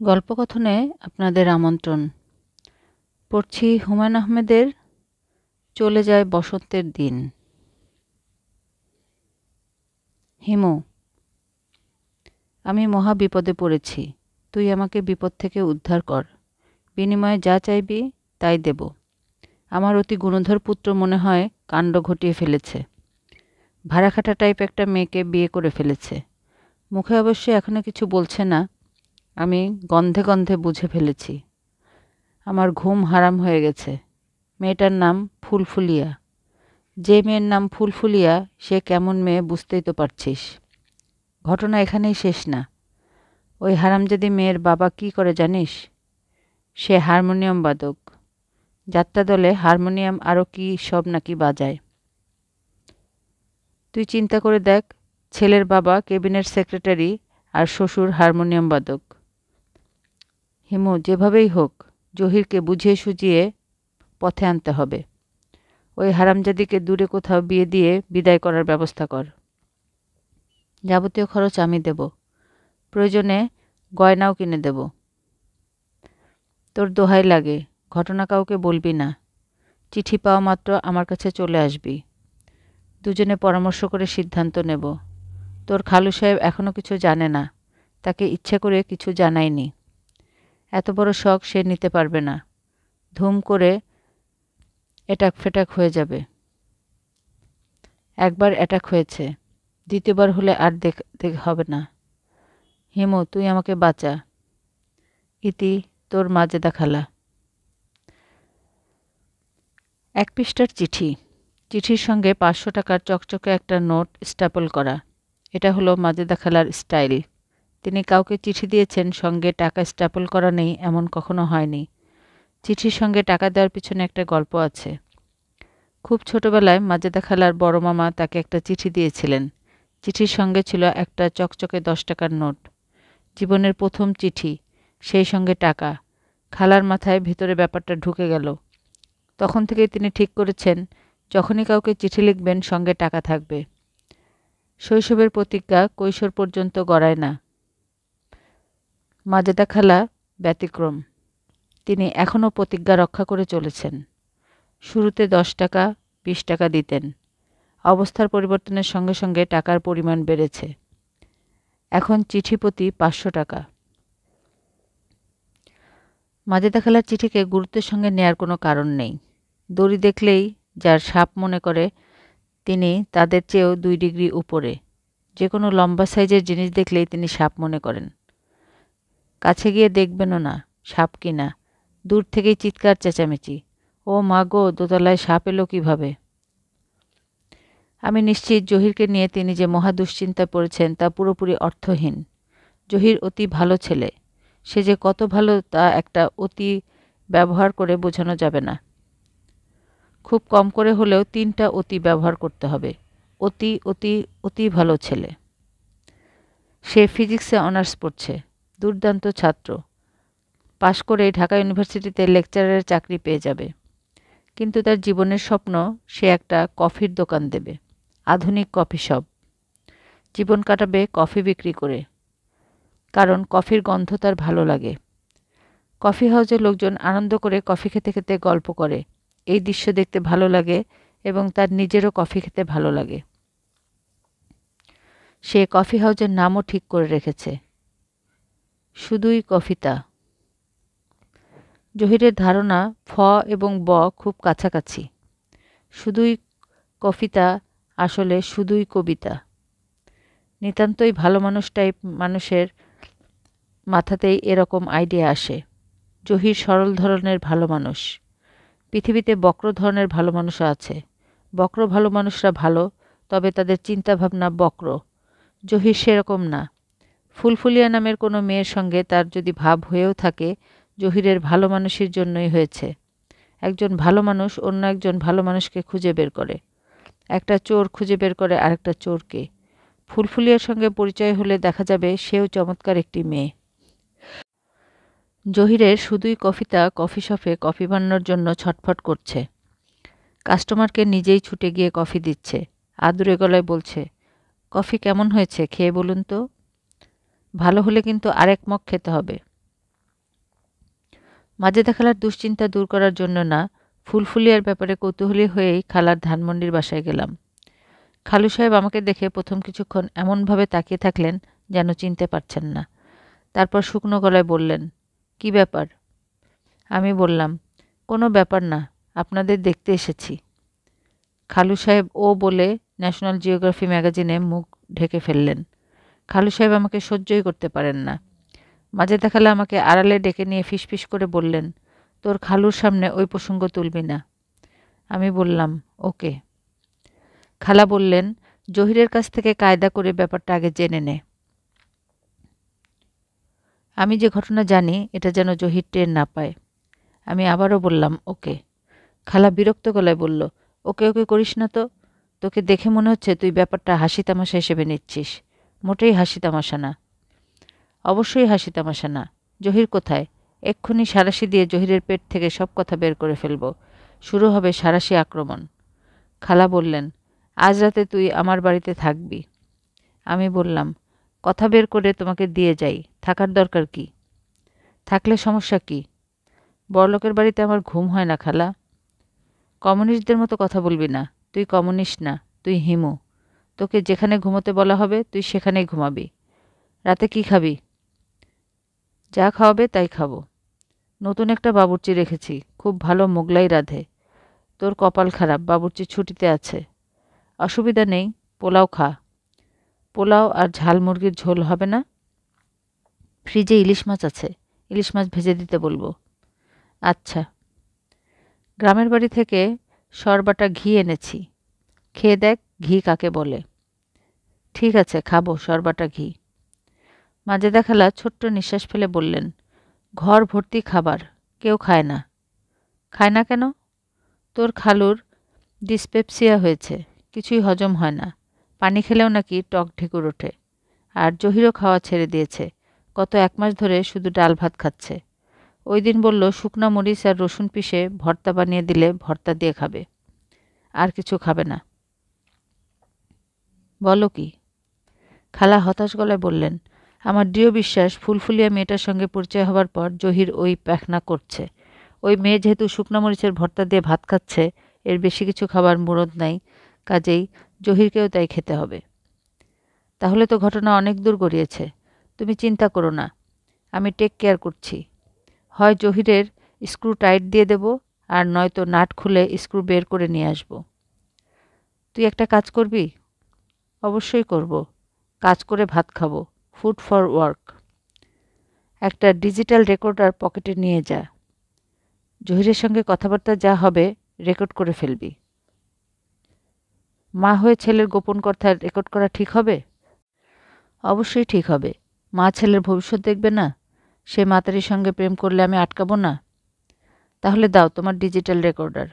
গল্পকথনে আপনাদের আমন্ত্রণ। পড়ছি হুমায়ূন আহমেদের চলে যায় বসন্তের দিন। হিমু, আমি মহা বিপদে পড়েছি। তুই আমাকে বিপদ থেকে উদ্ধার কর। বিনিময়ে যা চাইবি তাই দেব। আমার অতি গুণধর পুত্র মনে হয় কাণ্ড ঘটিয়ে ফেলেছে। ভাড়াখাটা টাইপ একটা মেয়েকে বিয়ে করে ফেলেছে। মুখে অবশ্য এখনো কিছু বলছে না। আমি গন্ধে গন্ধে বুঝে ফেলেছি। আমার ঘুম হারাম হয়ে গেছে। মেয়েটার নাম ফুলফুলিয়া। যে মেয়ের নাম ফুলফুলিয়া সে কেমন মেয়ে বুঝতেই তো পারছিস। ঘটনা এখানেই শেষ না। ওই হারামজাদি মেয়ের বাবা কি করে জানিস? সে হারমোনিয়াম বাদক। যাত্রা দলে হারমোনিয়াম আরও কি সব নাকি বাজায়। তুই চিন্তা করে দেখ, ছেলের বাবা ক্যাবিনেট সেক্রেটারি আর শ্বশুর হারমোনিয়াম বাদক। হিমু, যেভাবেই হোক জহিরকে বুঝিয়ে সুঝিয়ে পথে আনতে হবে। ওই হারামজাদিকে দূরে কোথাও বিয়ে দিয়ে বিদায় করার ব্যবস্থা কর। যাবতীয় খরচ আমি দেব। প্রয়োজনে গয়নাও কিনে দেব। তোর দোহাই লাগে, ঘটনা কাউকে বলবি না। চিঠি পাওয়া মাত্র আমার কাছে চলে আসবি। দুজনে পরামর্শ করে সিদ্ধান্ত নেব। তোর খালু সাহেব এখনো কিছু জানে না। তাকে ইচ্ছে করে কিছু জানাইনি। এত বড় শখ সে নিতে পারবে না। ধুম করে এটাক ফেটাক হয়ে যাবে। একবার অ্যাটাক হয়েছে, দ্বিতীয়বার হলে আর দেখ হবে না। হিমু, তুই আমাকে বাঁচা। ইতি, তোর মাজেদা খালা। 1 পৃষ্ঠার চিঠি। চিঠির সঙ্গে 500 টাকার চকচকে একটা নোট স্ট্যাপল করা। এটা হলো মাজেদা খালার স্টাইল। তিনি কাউকে চিঠি দিয়েছেন, সঙ্গে টাকা স্ট্যাপল করা নেই এমন কখনো হয়নি। চিঠির সঙ্গে টাকা দেওয়ার পিছনে একটা গল্প আছে। খুব ছোটবেলায় মাজেদা খালার বড় মামা তাকে একটা চিঠি দিয়েছিলেন। চিঠির সঙ্গে ছিল একটা চকচকে 10 টাকার নোট। জীবনের প্রথম চিঠি, সেই সঙ্গে টাকা। খালার মাথায় ভিতরে ব্যাপারটা ঢুকে গেল। তখন থেকেই তিনি ঠিক করেছেন, যখনই কাউকে চিঠি লিখবেন সঙ্গে টাকা থাকবে। শৈশবের প্রতিজ্ঞা কৈশোর পর্যন্ত গড়ায় না। মাজেদা খালা ব্যতিক্রম। তিনি এখনও প্রতিজ্ঞা রক্ষা করে চলেছেন। শুরুতে 10 টাকা 20 টাকা দিতেন। অবস্থার পরিবর্তনের সঙ্গে সঙ্গে টাকার পরিমাণ বেড়েছে। এখন চিঠি প্রতি 500 টাকা। মাজেদা খালার চিঠিকে গুরুত্বের সঙ্গে নেয়ার কোনো কারণ নেই। দড়ি দেখলেই যার সাপ মনে করে তিনি তাদের চেয়েও 2 ডিগ্রি উপরে। যে কোনো লম্বা সাইজের জিনিস দেখলেই তিনি সাপ মনে করেন। কাছে গিয়ে দেখবেনও না সাপ কিনা, দূর থেকেই চিৎকার চেঁচামেচি, ও মা গো, দোতলায় সাপ এলো কীভাবে। আমি নিশ্চিত জহিরকে নিয়ে তিনি যে মহা দুশ্চিন্তায় পড়েছেন তা পুরোপুরি অর্থহীন। জহির অতি ভালো ছেলে। সে যে কত ভালো তা একটা অতি ব্যবহার করে বোঝানো যাবে না। খুব কম করে হলেও 3টা অতি ব্যবহার করতে হবে। অতি অতি অতি ভালো ছেলে। সে ফিজিক্সে অনার্স পড়ছে। দুর্দান্ত ছাত্র। পাশ করেই ঢাকা ইউনিভার্সিটিতে লেকচারারের চাকরি পেয়ে যাবে। কিন্তু তার জীবনের স্বপ্ন সে একটা কফির দোকান দেবে। আধুনিক কফি শপ। জীবন কাটাবে কফি বিক্রি করে। কারণ কফির গন্ধ তার ভালো লাগে। কফি হাউজে লোকজন আনন্দ করে কফি খেতে খেতে গল্প করে। এই দৃশ্য দেখতে ভালো লাগে এবং তার নিজেরও কফি খেতে ভালো লাগে। সে কফি হাউজের নামও ঠিক করে রেখেছে, শুধুই কফিতা। জহিরের ধারণা ফ এবং ব খুব কাছাকাছি। শুধুই কফিতা আসলে শুধুই কবিতা। নিতান্তই ভালো মানুষ টাইপ মানুষের মাথাতেই এরকম আইডিয়া আসে। জহির সরল ধরনের ভালো মানুষ। পৃথিবীতে বক্র ধরনের ভালো মানুষও আছে। বক্র ভালো মানুষরা ভালো, তবে তাদের চিন্তাভাবনা বক্র। জহির সেরকম না। ফুলফুলিয়া নামের কোনো মেয়ের সঙ্গে তার যদি ভাব হয়েও থাকে, জহিরের ভালো মানুষের জন্যই হয়েছে। একজন ভালো মানুষ অন্য একজন ভালো মানুষকে খুঁজে বের করে। একটা চোর খুঁজে বের করে আরেকটা চোরকে। ফুলফুলিয়ার সঙ্গে পরিচয় হলে দেখা যাবে সেও চমৎকার একটি মেয়ে। জহিরের শুধুই কফিতা কফি শপে কফি বানানোর জন্য ছটফট করছে। কাস্টমারকে নিজেই ছুটে গিয়ে কফি দিচ্ছে। আদুরে গলায় বলছে, কফি কেমন হয়েছে খেয়ে বলুন তো। ভালো হলে কিন্তু আরেক মগ খেতে হবে। মাজেদা খালার দুশ্চিন্তা দূর করার জন্য না, ফুলফুলিয়ার ব্যাপারে কৌতূহলী হয়েই খালার ধানমন্ডির বাসায় গেলাম। খালু সাহেব আমাকে দেখে প্রথম কিছুক্ষণ এমনভাবে তাকিয়ে থাকলেন যেন চিনতে পারছেন না। তারপর শুকনো গলায় বললেন, কি ব্যাপার? আমি বললাম, কোনো ব্যাপার না, আপনাদের দেখতে এসেছি। খালু সাহেব ও বলে ন্যাশনাল জিওগ্রাফি ম্যাগাজিনে মুখ ঢেকে ফেললেন। খালু সাহেব আমাকে সহ্যই করতে পারেন না। মাজেদা খালা আমাকে আড়ালে ডেকে নিয়ে ফিসফিস করে বললেন, তোর খালুর সামনে ওই প্রসঙ্গ তুলবি না। আমি বললাম, ওকে। খালা বললেন, জহিরের কাছ থেকে কায়দা করে ব্যাপারটা আগে জেনে নে। আমি যে ঘটনা জানি এটা যেন জহির টের না পায়। আমি আবারও বললাম, ওকে। খালা বিরক্ত গলায় বলল, ওকে ওকে করিস না তো। তোকে দেখে মনে হচ্ছে তুই ব্যাপারটা হাসি তামাশা হিসেবে নিচ্ছিস। মোটেই হাসি তামাশা না। অবশ্যই হাসি তামাশা না। জহির কোথায়? এক্ষুনি সাঁড়াশি দিয়ে জহিরের পেট থেকে সব কথা বের করে ফেলব। শুরু হবে সাঁড়াশি আক্রমণ। খালা বললেন, আজ রাতে তুই আমার বাড়িতে থাকবি। আমি বললাম, কথা বের করে তোমাকে দিয়ে যাই, থাকার দরকার কি? থাকলে সমস্যা কি? বড়লোকের বাড়িতে আমার ঘুম হয় না খালা। কমিউনিস্টদের মতো কথা বলবি না। তুই কমিউনিস্ট না, তুই হিমু। তোকে যেখানে ঘুমোতে বলা হবে তুই সেখানেই ঘুমাবি। রাতে কি খাবি? যা খাওয়াবে তাই খাবো। নতুন একটা বাবুর্চি রেখেছি, খুব ভালো মোগলাই রাঁধে। তোর কপাল খারাপ, বাবুর্চি ছুটিতে আছে। অসুবিধা নেই, পোলাও খা। পোলাও আর ঝাল মুরগির ঝোল হবে না? ফ্রিজে ইলিশ মাছ আছে, ইলিশ মাছ ভেজে দিতে বলবো। আচ্ছা। গ্রামের বাড়ি থেকে সরবাটা ঘি এনেছি, খেয়ে দেখ ঘি কাকে বলে। ঠিক আছে, খাবো সরবাটা ঘি। মাজেদা খালা ছোট্ট নিঃশ্বাস ফেলে বললেন, ঘর ভর্তি খাবার, কেউ খায় না। খায় না কেন? তোর খালুর ডিসপেপসিয়া হয়েছে, কিছুই হজম হয় না। পানি খেলেও নাকি টক ঢেকুর ওঠে। আর জহিরও খাওয়া ছেড়ে দিয়েছে, গত 1 মাস ধরে শুধু ডাল ভাত খাচ্ছে। ওই দিন বলল শুকনা মরিচ আর রসুন পিষে ভর্তা বানিয়ে দিলে ভর্তা দিয়ে খাবে, আর কিছু খাবে না। বলো কি? খালা হতাশ গলায় বললেন, আমার দৃঢ় বিশ্বাস ফুলফুলিয়া মেয়েটার সঙ্গে পরিচয় হবার পর জহির ওই পায়খানা করছে। ওই মেয়ে যেহেতু শুকনা মরিচের ভর্তা দিয়ে ভাত খাচ্ছে, এর বেশি কিছু খাবার মুরদ নাই, কাজেই জহিরকেও তাই খেতে হবে। তাহলে তো ঘটনা অনেক দূর গড়িয়েছে। তুমি চিন্তা করো না, আমি টেক কেয়ার করছি। হয় জহিরের স্ক্রু টাইট দিয়ে দেব, আর নয়তো নাট খুলে স্ক্রু বের করে নিয়ে আসব। তুই একটা কাজ করবি? অবশ্যই করব। কাজ করে ভাত খাবো, ফুড ফর ওয়ার্ক। একটা ডিজিটাল রেকর্ডার পকেটে নিয়ে যা। জহিরের সঙ্গে কথাবার্তা যা হবে রেকর্ড করে ফেলবি। মা হয়ে ছেলের গোপন কথা রেকর্ড করা ঠিক হবে? অবশ্যই ঠিক হবে। মা ছেলের ভবিষ্যৎ দেখবে না? সে মাতারির সঙ্গে প্রেম করলে আমি আটকাবো না? তাহলে দাও তোমার ডিজিটাল রেকর্ডার।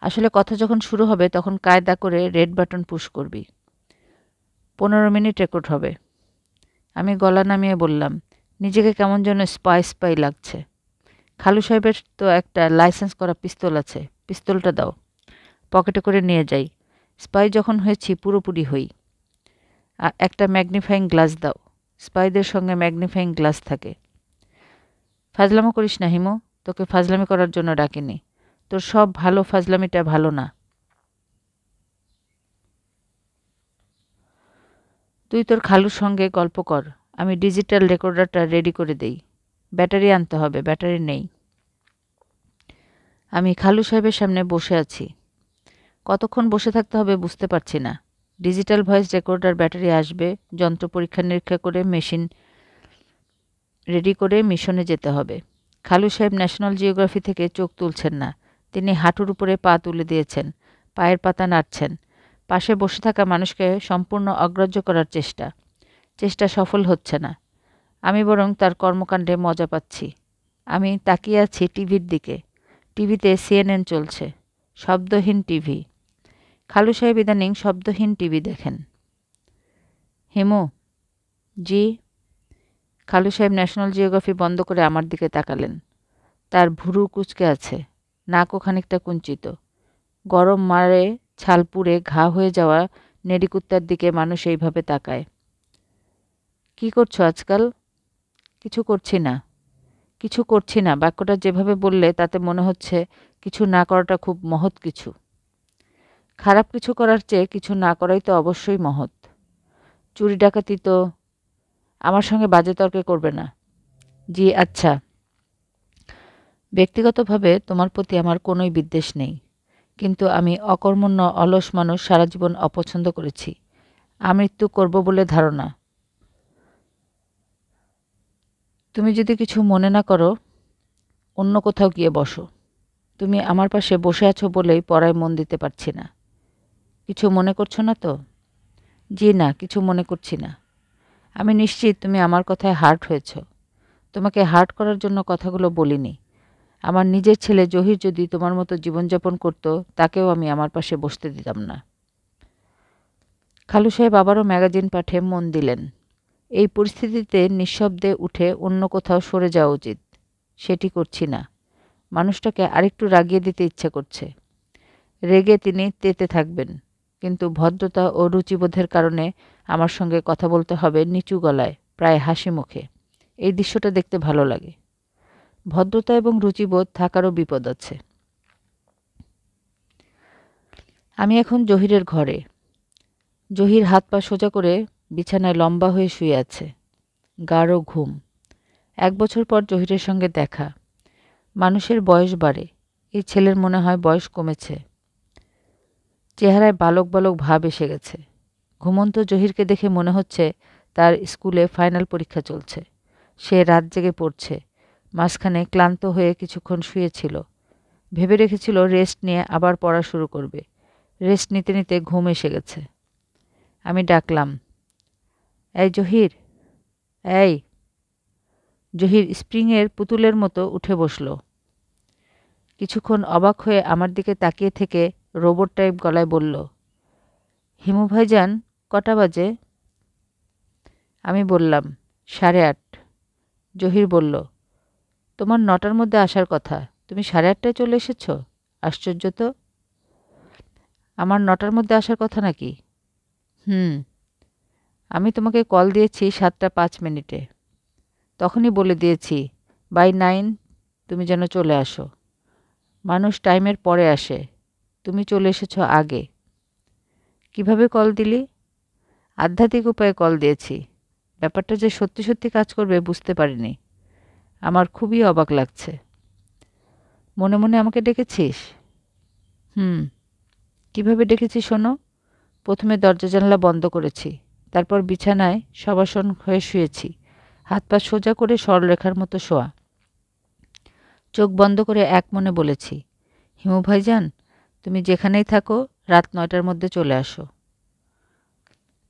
আসলে কথা যখন শুরু হবে তখন কায়দা করে রেড বাটন পুশ করবি। 15 মিনিট রেকর্ড হবে। আমি গলা নামিয়ে বললাম, নিজেকে কেমন যেন স্পাই স্পাই লাগছে। খালু সাহেবের তো একটা লাইসেন্স করা পিস্তল আছে, পিস্তলটা দাও, পকেটে করে নিয়ে যাই। স্পাই যখন হয়েছি পুরোপুরি হই। একটা ম্যাগনিফাইং গ্লাস দাও, স্পাইদের সঙ্গে ম্যাগনিফাইং গ্লাস থাকে। ফাজলামো করিস না হিমু, তোকে ফাজলামি করার জন্য ডাকিনি। তোর সব ভালো ফাজলামিটা ভালো না। তুই তোর খালুর সঙ্গে গল্প কর, আমি ডিজিটাল রেকর্ডারটা রেডি করে দেই। ব্যাটারি আনতে হবে, ব্যাটারি নেই। আমি খালু সাহেবের সামনে বসে আছি। কতক্ষণ বসে থাকতে হবে বুঝতে পারছি না। ডিজিটাল ভয়েস রেকর্ডার ব্যাটারি আসবে, যন্ত্র পরীক্ষা নিরীক্ষা করে মেশিন রেডি করে মিশনে যেতে হবে। খালু সাহেব ন্যাশনাল জিওগ্রাফি থেকে চোখ তুলছেন না। তিনি হাঁটুর উপরে পা তুলে দিয়েছেন, পায়ের পাতা নাড়ছেন। পাশে বসে থাকা মানুষকে সম্পূর্ণ অগ্রাহ্য করার চেষ্টা। চেষ্টা সফল হচ্ছে না। আমি বরং তার কর্মকাণ্ডে মজা পাচ্ছি। আমি তাকিয়ে আছি টিভির দিকে। টিভিতে CNN চলছে, শব্দহীন টিভি। খালু সাহেব ইদানিং শব্দহীন টিভি দেখেন। হিমু। জি। খালু সাহেব ন্যাশনাল জিওগ্রাফি বন্ধ করে আমার দিকে তাকালেন। তার ভুরু কুঁচকে আছে, নাকও খানিকটা কুঞ্চিত। গরম মারে ছাল পুড়ে ঘা হয়ে যাওয়া নেড়িকুত্তার দিকে মানুষ এইভাবে তাকায়। কি করছো আজকাল? কিছু করছি না। কিছু করছি না বাক্যটা যেভাবে বললে তাতে মনে হচ্ছে কিছু না করাটা খুব মহৎ কিছু। খারাপ কিছু করার চেয়ে কিছু না করাই তো অবশ্যই মহৎ। চুরি ডাকাতি তো। আমার সঙ্গে বাজে তর্কে করবে না। জি আচ্ছা। ব্যক্তিগতভাবে তোমার প্রতি আমার কোনোই বিদ্বেষ নেই, কিন্তু আমি অকর্মণ্য অলস মানুষ সারা জীবন অপছন্দ করেছি। আমৃত্যু করব বলে ধারণা। তুমি যদি কিছু মনে না করো অন্য কোথাও গিয়ে বসো। তুমি আমার পাশে বসে আছো বলেই পড়ায় মন দিতে পারছি না। কিছু মনে করছো না তো? জি না, কিছু মনে করছি না। আমি নিশ্চিত তুমি আমার কথায় হার্ট হয়েছ। তোমাকে হার্ট করার জন্য কথাগুলো বলিনি। আমার নিজের ছেলে জহির যদি তোমার মতো জীবনযাপন করত, তাকেও আমি আমার পাশে বসতে দিতাম না। খালু সাহেব আবারও ম্যাগাজিন পাঠে মন দিলেন। এই পরিস্থিতিতে নিঃশব্দে উঠে অন্য কোথাও সরে যাওয়া উচিত। সেটি করছি না। মানুষটাকে আরেকটু রাগিয়ে দিতে ইচ্ছে করছে। রেগে তিনি তেতে থাকবেন, কিন্তু ভদ্রতা ও রুচিবোধের কারণে আমার সঙ্গে কথা বলতে হবে নিচু গলায়, প্রায় হাসি মুখে। এই দৃশ্যটা দেখতে ভালো লাগে। ভদ্রতা এবং রুচিবোধ থাকারও বিপদ আছে। আমি এখন জহিরের ঘরে। জহির হাত পা সোজা করে বিছানায় লম্বা হয়ে শুয়ে আছে। গাঢ় ঘুম। 1 বছর পর জহিরের সঙ্গে দেখা। মানুষের বয়স বাড়ে। এই ছেলের মনে হয় বয়স কমেছে। চেহারায় বালক বালক ভাব এসে গেছে। ঘুমন্ত জহিরকে দেখে মনে হচ্ছে তার স্কুলে ফাইনাল পরীক্ষা চলছে। সে রাত জেগে পড়ছে। মাঝখানে ক্লান্ত হয়ে কিছুক্ষণ শুয়েছিল। ভেবে রেখেছিল রেস্ট নিয়ে আবার পড়া শুরু করবে। রেস্ট নিতে নিতে ঘুম এসে গেছে। আমি ডাকলাম, এই জহির, এই। জহির স্প্রিংয়ের পুতুলের মতো উঠে বসল। কিছুক্ষণ অবাক হয়ে আমার দিকে তাকিয়ে থেকে রোবট টাইপ গলায় বলল, হিমু ভাইজান, কটা বাজে? আমি বললাম, 8:30। জহির বলল, তোমার 9টার মধ্যে আসার কথা, তুমি 8:30টায় চলে এসেছ? আশ্চর্য তো। আমার 9টার মধ্যে আসার কথা নাকি? আমি তোমাকে কল দিয়েছি 7:05। তখনই বলে দিয়েছি বাই 9 তুমি যেন চলে আসো। মানুষ টাইমের পরে আসে, তুমি চলে এসেছ আগে। কিভাবে কল দিলি? আধ্যাত্মিক উপায়ে কল দিয়েছি। ব্যাপারটা যে সত্যি সত্যি কাজ করবে বুঝতে পারিনি। আমার খুবই অবাক লাগছে। মনে মনে আমাকে ডেকেছিস? কিভাবে ডেকেছি শোনো। প্রথমে দরজা জানলা বন্ধ করেছি, তারপর বিছানায় শবাসন হয়ে শুয়েছি, হাত পা সোজা করে সরলরেখার মতো শোয়া। চোখ বন্ধ করে এক মনে বলেছি, হিমু ভাইজান, তুমি যেখানেই থাকো রাত 9টার মধ্যে চলে আসো।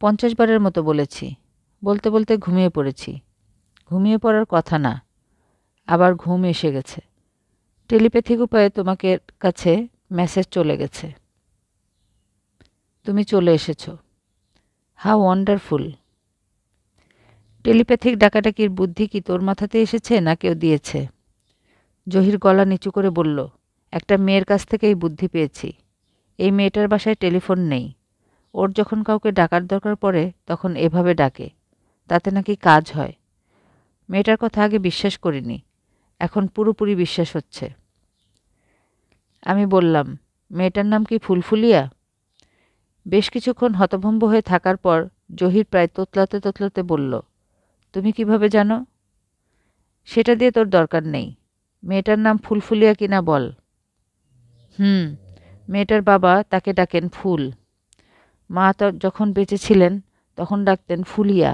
50 বারের মতো বলেছি। বলতে বলতে ঘুমিয়ে পড়েছি। ঘুমিয়ে পড়ার কথা না, আবার ঘুম এসে গেছে। টেলিপ্যাথিক উপায়ে তোমাকে কাছে মেসেজ চলে গেছে। তুমি চলে এসেছো। How wonderful. টেলিপ্যাথিক ডাকাডাকির বুদ্ধি কি তোর মাথাতে এসেছে না কেউ দিয়েছে? জহির গলা নিচু করে বলল, একটা মেয়ের কাছ থেকে এই বুদ্ধি পেয়েছি। এই মেয়েটার বাসায় টেলিফোন নেই। ওর যখন কাউকে ডাকার দরকার পড়ে তখন এভাবে ডাকে, তাতে নাকি কাজ হয়। মেয়েটার কথা আগে বিশ্বাস করিনি, এখন পুরোপুরি বিশ্বাস হচ্ছে। আমি বললাম, মেয়েটার নাম কি ফুলফুলিয়া? বেশ কিছুক্ষণ হতভম্ব হয়ে থাকার পর জহির প্রায় তোতলাতে তোতলাতে বলল, তুমি কিভাবে জানো? সেটা দিয়ে তোর দরকার নেই। মেয়েটার নাম ফুলফুলিয়া কিনা বল। মেয়েটার বাবা তাকে ডাকেন ফুল। মা যখন বেঁচে ছিলেন তখন ডাকতেন ফুলিয়া।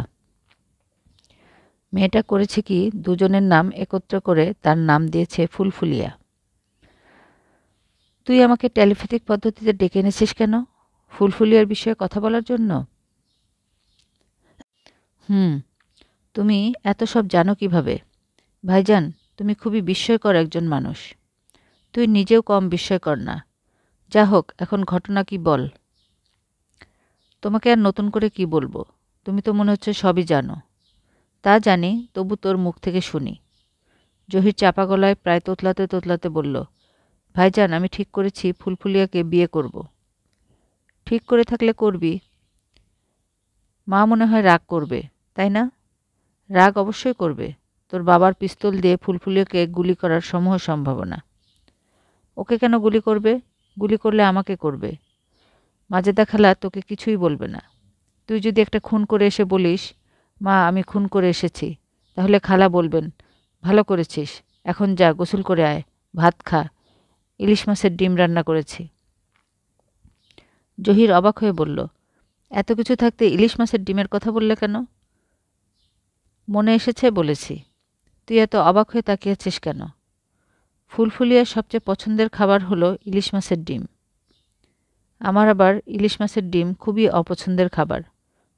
মেয়েটা করেছে কি, দুজনের নাম একত্র করে তার নাম দিয়েছে ফুলফুলিয়া। তুই আমাকে টেলিপ্যাথিক পদ্ধতিতে ডেকে এনেছিস কেন? ফুলফুলিয়ার বিষয়ে কথা বলার জন্য? তুমি এত সব জানো কিভাবে? ভাইজান, তুমি খুবই বিস্ময়কর একজন মানুষ। তুই নিজেও কম বিস্ময়কর না। যা হোক, এখন ঘটনা কি বল। তোমাকে আর নতুন করে কি বলবো, তুমি তো মনে হচ্ছে সবই জানো। তা জানি, তবু তোর মুখ থেকে শুনি। জহির চাপা গলায় প্রায় তোতলাতে তোতলাতে বলল, ভাইজান, আমি ঠিক করেছি ফুলফুলিয়াকে বিয়ে করব। ঠিক করে থাকলে করবি। মা মনে হয় রাগ করবে, তাই না? রাগ অবশ্যই করবে, তোর বাবার পিস্তল দিয়ে ফুলফুলিকে গুলি করার সমূহ সম্ভাবনা। ওকে কেন গুলি করবে? গুলি করলে আমাকে করবে। মাজেদা খালা তোকে কিছুই বলবে না। তুই যদি একটা খুন করে এসে বলিস, মা আমি খুন করে এসেছি, তাহলে খালা বলবেন, ভালো করেছিস, এখন যা গোসল করে আয়, ভাত খা, ইলিশ মাছের ডিম রান্না করেছি। জহির অবাক হয়ে বলল, এত কিছু থাকতে ইলিশ মাছের ডিমের কথা বললে কেন? মনে এসেছে বলেছি। তুই এত অবাক হয়ে তাকিয়েছিস কেন? ফুলফুলিয়ার সবচেয়ে পছন্দের খাবার হলো ইলিশ মাছের ডিম। আমার আবার ইলিশ মাছের ডিম খুবই অপছন্দের খাবার।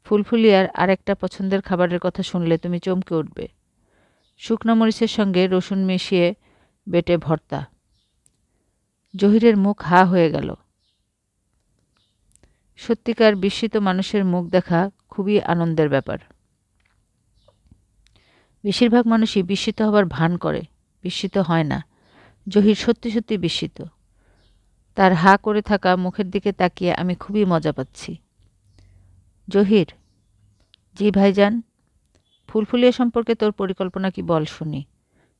ফুলফুলিয়ার আরেকটা পছন্দের খাবারের কথা শুনলে তুমি চমকে উঠবে। শুকনো মরিচের সঙ্গে রসুন মিশিয়ে বেটে ভর্তা। জহিরের মুখ হা হয়ে গেল। সত্যিকার বিস্মিত মানুষের মুখ দেখা খুবই আনন্দের ব্যাপার। বেশিরভাগ মানুষই বিস্মিত হবার ভান করে, বিস্মিত হয় না। জহির সত্যি সত্যি বিস্মিত। তার হা করে থাকা মুখের দিকে তাকিয়ে আমি খুবই মজা পাচ্ছি। জহির, জি ভাইজান। ফুলফুলিয়া সম্পর্কে তোর পরিকল্পনা কি বল শুনি।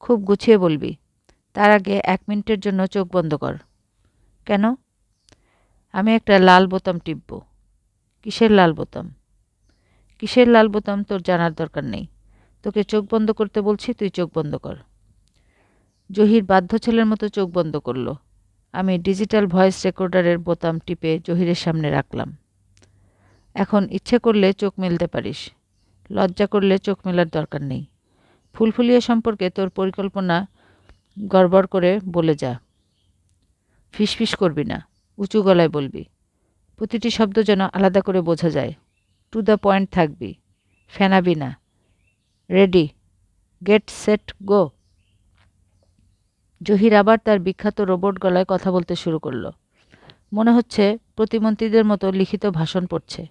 খুব গুছিয়ে বলবি। তার আগে 1 মিনিটের জন্য চোখ বন্ধ কর। কেন? আমি একটা লাল বোতাম টিপব। কিসের লাল বোতাম? কিসের লাল বোতাম তোর জানার দরকার নেই। তোকে চোখ বন্ধ করতে বলছি, তুই চোখ বন্ধ কর। জহির বাধ্য ছেলের মতো চোখ বন্ধ করল। আমি ডিজিটাল ভয়েস রেকর্ডারের বোতাম টিপে জহিরের সামনে রাখলাম। এখন ইচ্ছে করলে চোখ মেলতে পারিস, লজ্জা করলে চোখ মেলার দরকার নেই। ফুলফুলিয়া সম্পর্কে তোর পরিকল্পনা গড়বড় করে বলে যা। ফিসফিস করবি না, উঁচু গলায় বলবি। প্রতিটি শব্দ যেন আলাদা করে বোঝা যায়। টু দ্য পয়েন্ট থাকবি, ফেনাবি না। Ready, get set go. Zahir আবার তার বিখ্যাত রোবট গলায় কথা বলতে শুরু করল। মনে হচ্ছে প্রতিমন্ত্রীদের মতো লিখিত ভাষণ পড়ছে।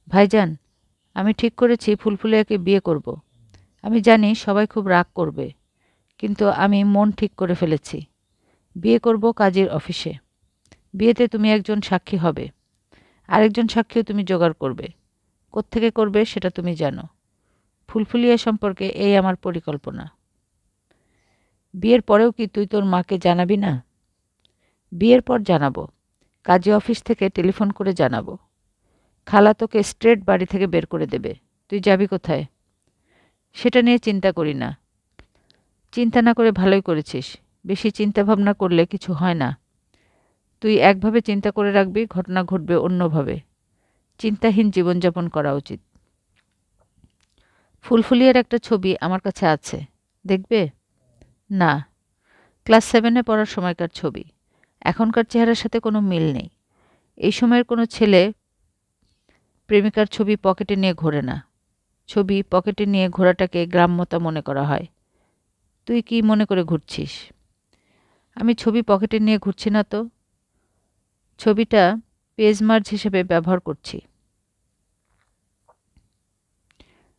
ভাইজান, আমি ঠিক করেছি ফুলফুলিয়াকে বিয়ে করব। আমি জানি সবাই খুব রাগ করবে, কিন্তু আমি মন ঠিক করে ফেলেছি। বিয়ে করব কাজীর অফিসে। বিয়েতে তুমি একজন সাক্ষী হবে, আরেকজন সাক্ষীও তুমি জোগাড় করবে। কোত্থেকে করবে সেটা তুমি জানো। ফুলফুলিয়া সম্পর্কে এই আমার পরিকল্পনা। বিয়ের পরেও কি তুই তোর মাকে জানাবি না? বিয়ের পর জানাবো। কাজী অফিস থেকে টেলিফোন করে জানাবো। খালা তোকে স্ট্রেট বাড়ি থেকে বের করে দেবে। তুই যাবি কোথায়? সেটা নিয়ে চিন্তা করি না। চিন্তা না করে ভালোই করেছিস। বেশি চিন্তা ভাবনা করলে কিছু হয় না। তুই একভাবে চিন্তা করে রাখবি, ঘটনা ঘটবে অন্যভাবে। চিন্তাহীন জীবনযাপন করা উচিত। ফুলফুলিয়ার একটা ছবি আমার কাছে আছে, দেখবে? না, ক্লাস 7-এ পড়ার সময়কার ছবি। এখনকার চেহারার সাথে কোনো মিল নেই। এই সময়ের কোনো ছেলে প্রেমিকার ছবি পকেটে নিয়ে ঘোরে না। ছবি পকেটে নিয়ে ঘোরাটাকে গ্রাম্যতা মনে করা হয়। তুই কি মনে করে ঘুরছিস? আমি ছবি পকেটে নিয়ে ঘুরছি না তো। ছবিটা পেজ মার্জ হিসেবে ব্যবহার করছি।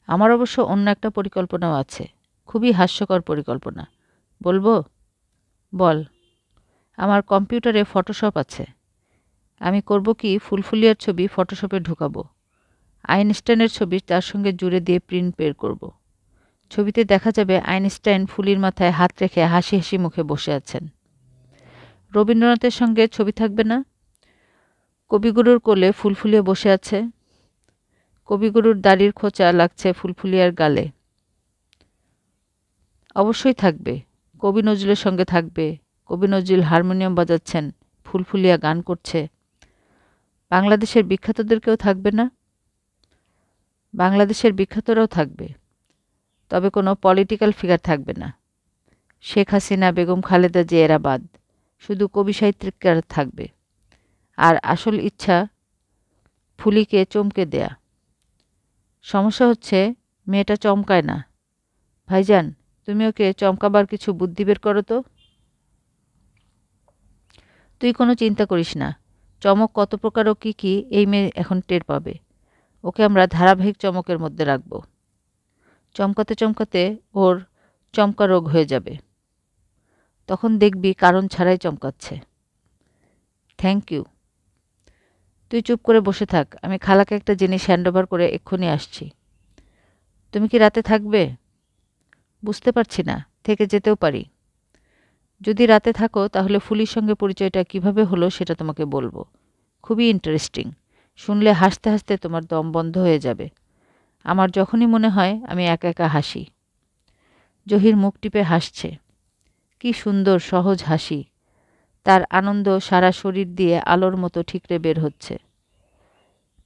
আমার অবশ্য অন্য একটা পরিকল্পনাও আছে, খুবই হাস্যকর পরিকল্পনা। বলবো? বল। আমার কম্পিউটারে ফটোশপ আছে। আমি করব কি, ফুলফুলিয়ার ছবি ফটোশপে ঢুকাবো। আইনস্টাইনের ছবি তার সঙ্গে জুড়ে দিয়ে প্রিন্ট বের করব। ছবিতে দেখা যাবে আইনস্টাইন ফুলির মাথায় হাত রেখে হাসি হাসি মুখে বসে আছেন। রবীন্দ্রনাথের সঙ্গে ছবি থাকবে না? কবিগুরুর কোলে ফুলফুলিয়া বসে আছে। কবিগুরুর দাড়ির খোঁচা লাগছে ফুলফুলিয়ার গালে। অবশ্যই থাকবে। কবি নজরুলের সঙ্গে থাকবে। কবি নজরুল হারমোনিয়াম বাজাচ্ছেন, ফুলফুলিয়া গান করছে। বাংলাদেশের বিখ্যাতদেরকেও থাকবে না? বাংলাদেশের বিখ্যাতরাও থাকবে, তবে কোনো পলিটিক্যাল ফিগার থাকবে না। শেখ হাসিনা, বেগম খালেদা জিয়া এরা বাদ। শুধু কবি সাহিত্যিকরা থাকবে। আর আসল ইচ্ছা ফুলিকে চমকে দেয়া। সমস্যা হচ্ছে মেয়েটা চমকায় না। ভাইজান, তুমি ওকে চমকাবার কিছু বুদ্ধি বের করো তো। তুই কোনো চিন্তা করিস না। চমক কত প্রকার ও কী কী এই মেয়ে এখন টের পাবে। ওকে আমরা ধারাবাহিক চমকের মধ্যে রাখব। চমকাতে চমকাতে ওর চমকা রোগ হয়ে যাবে। তখন দেখবি কারণ ছাড়াই চমকাচ্ছে। Thank you. তুই চুপ করে বসে থাক, আমি খালাকে একটা জিনিস হ্যান্ডওভার করে এক্ষুনি আসছি। তুমি কি রাতে থাকবে? বুঝতে পারছি না, থেকে যেতেও পারি। যদি রাতে থাকো তাহলে ফুলির সঙ্গে পরিচয়টা কিভাবে হলো সেটা তোমাকে বলবো। খুবই ইন্টারেস্টিং। শুনলে হাসতে হাসতে তোমার দম বন্ধ হয়ে যাবে। আমার যখনই মনে হয় আমি একা একা হাসি। জহির মুখ টিপে হাসছে। কি সুন্দর সহজ হাসি। তার আনন্দ সারা শরীর দিয়ে আলোর মতো ঠিকরে বের হচ্ছে।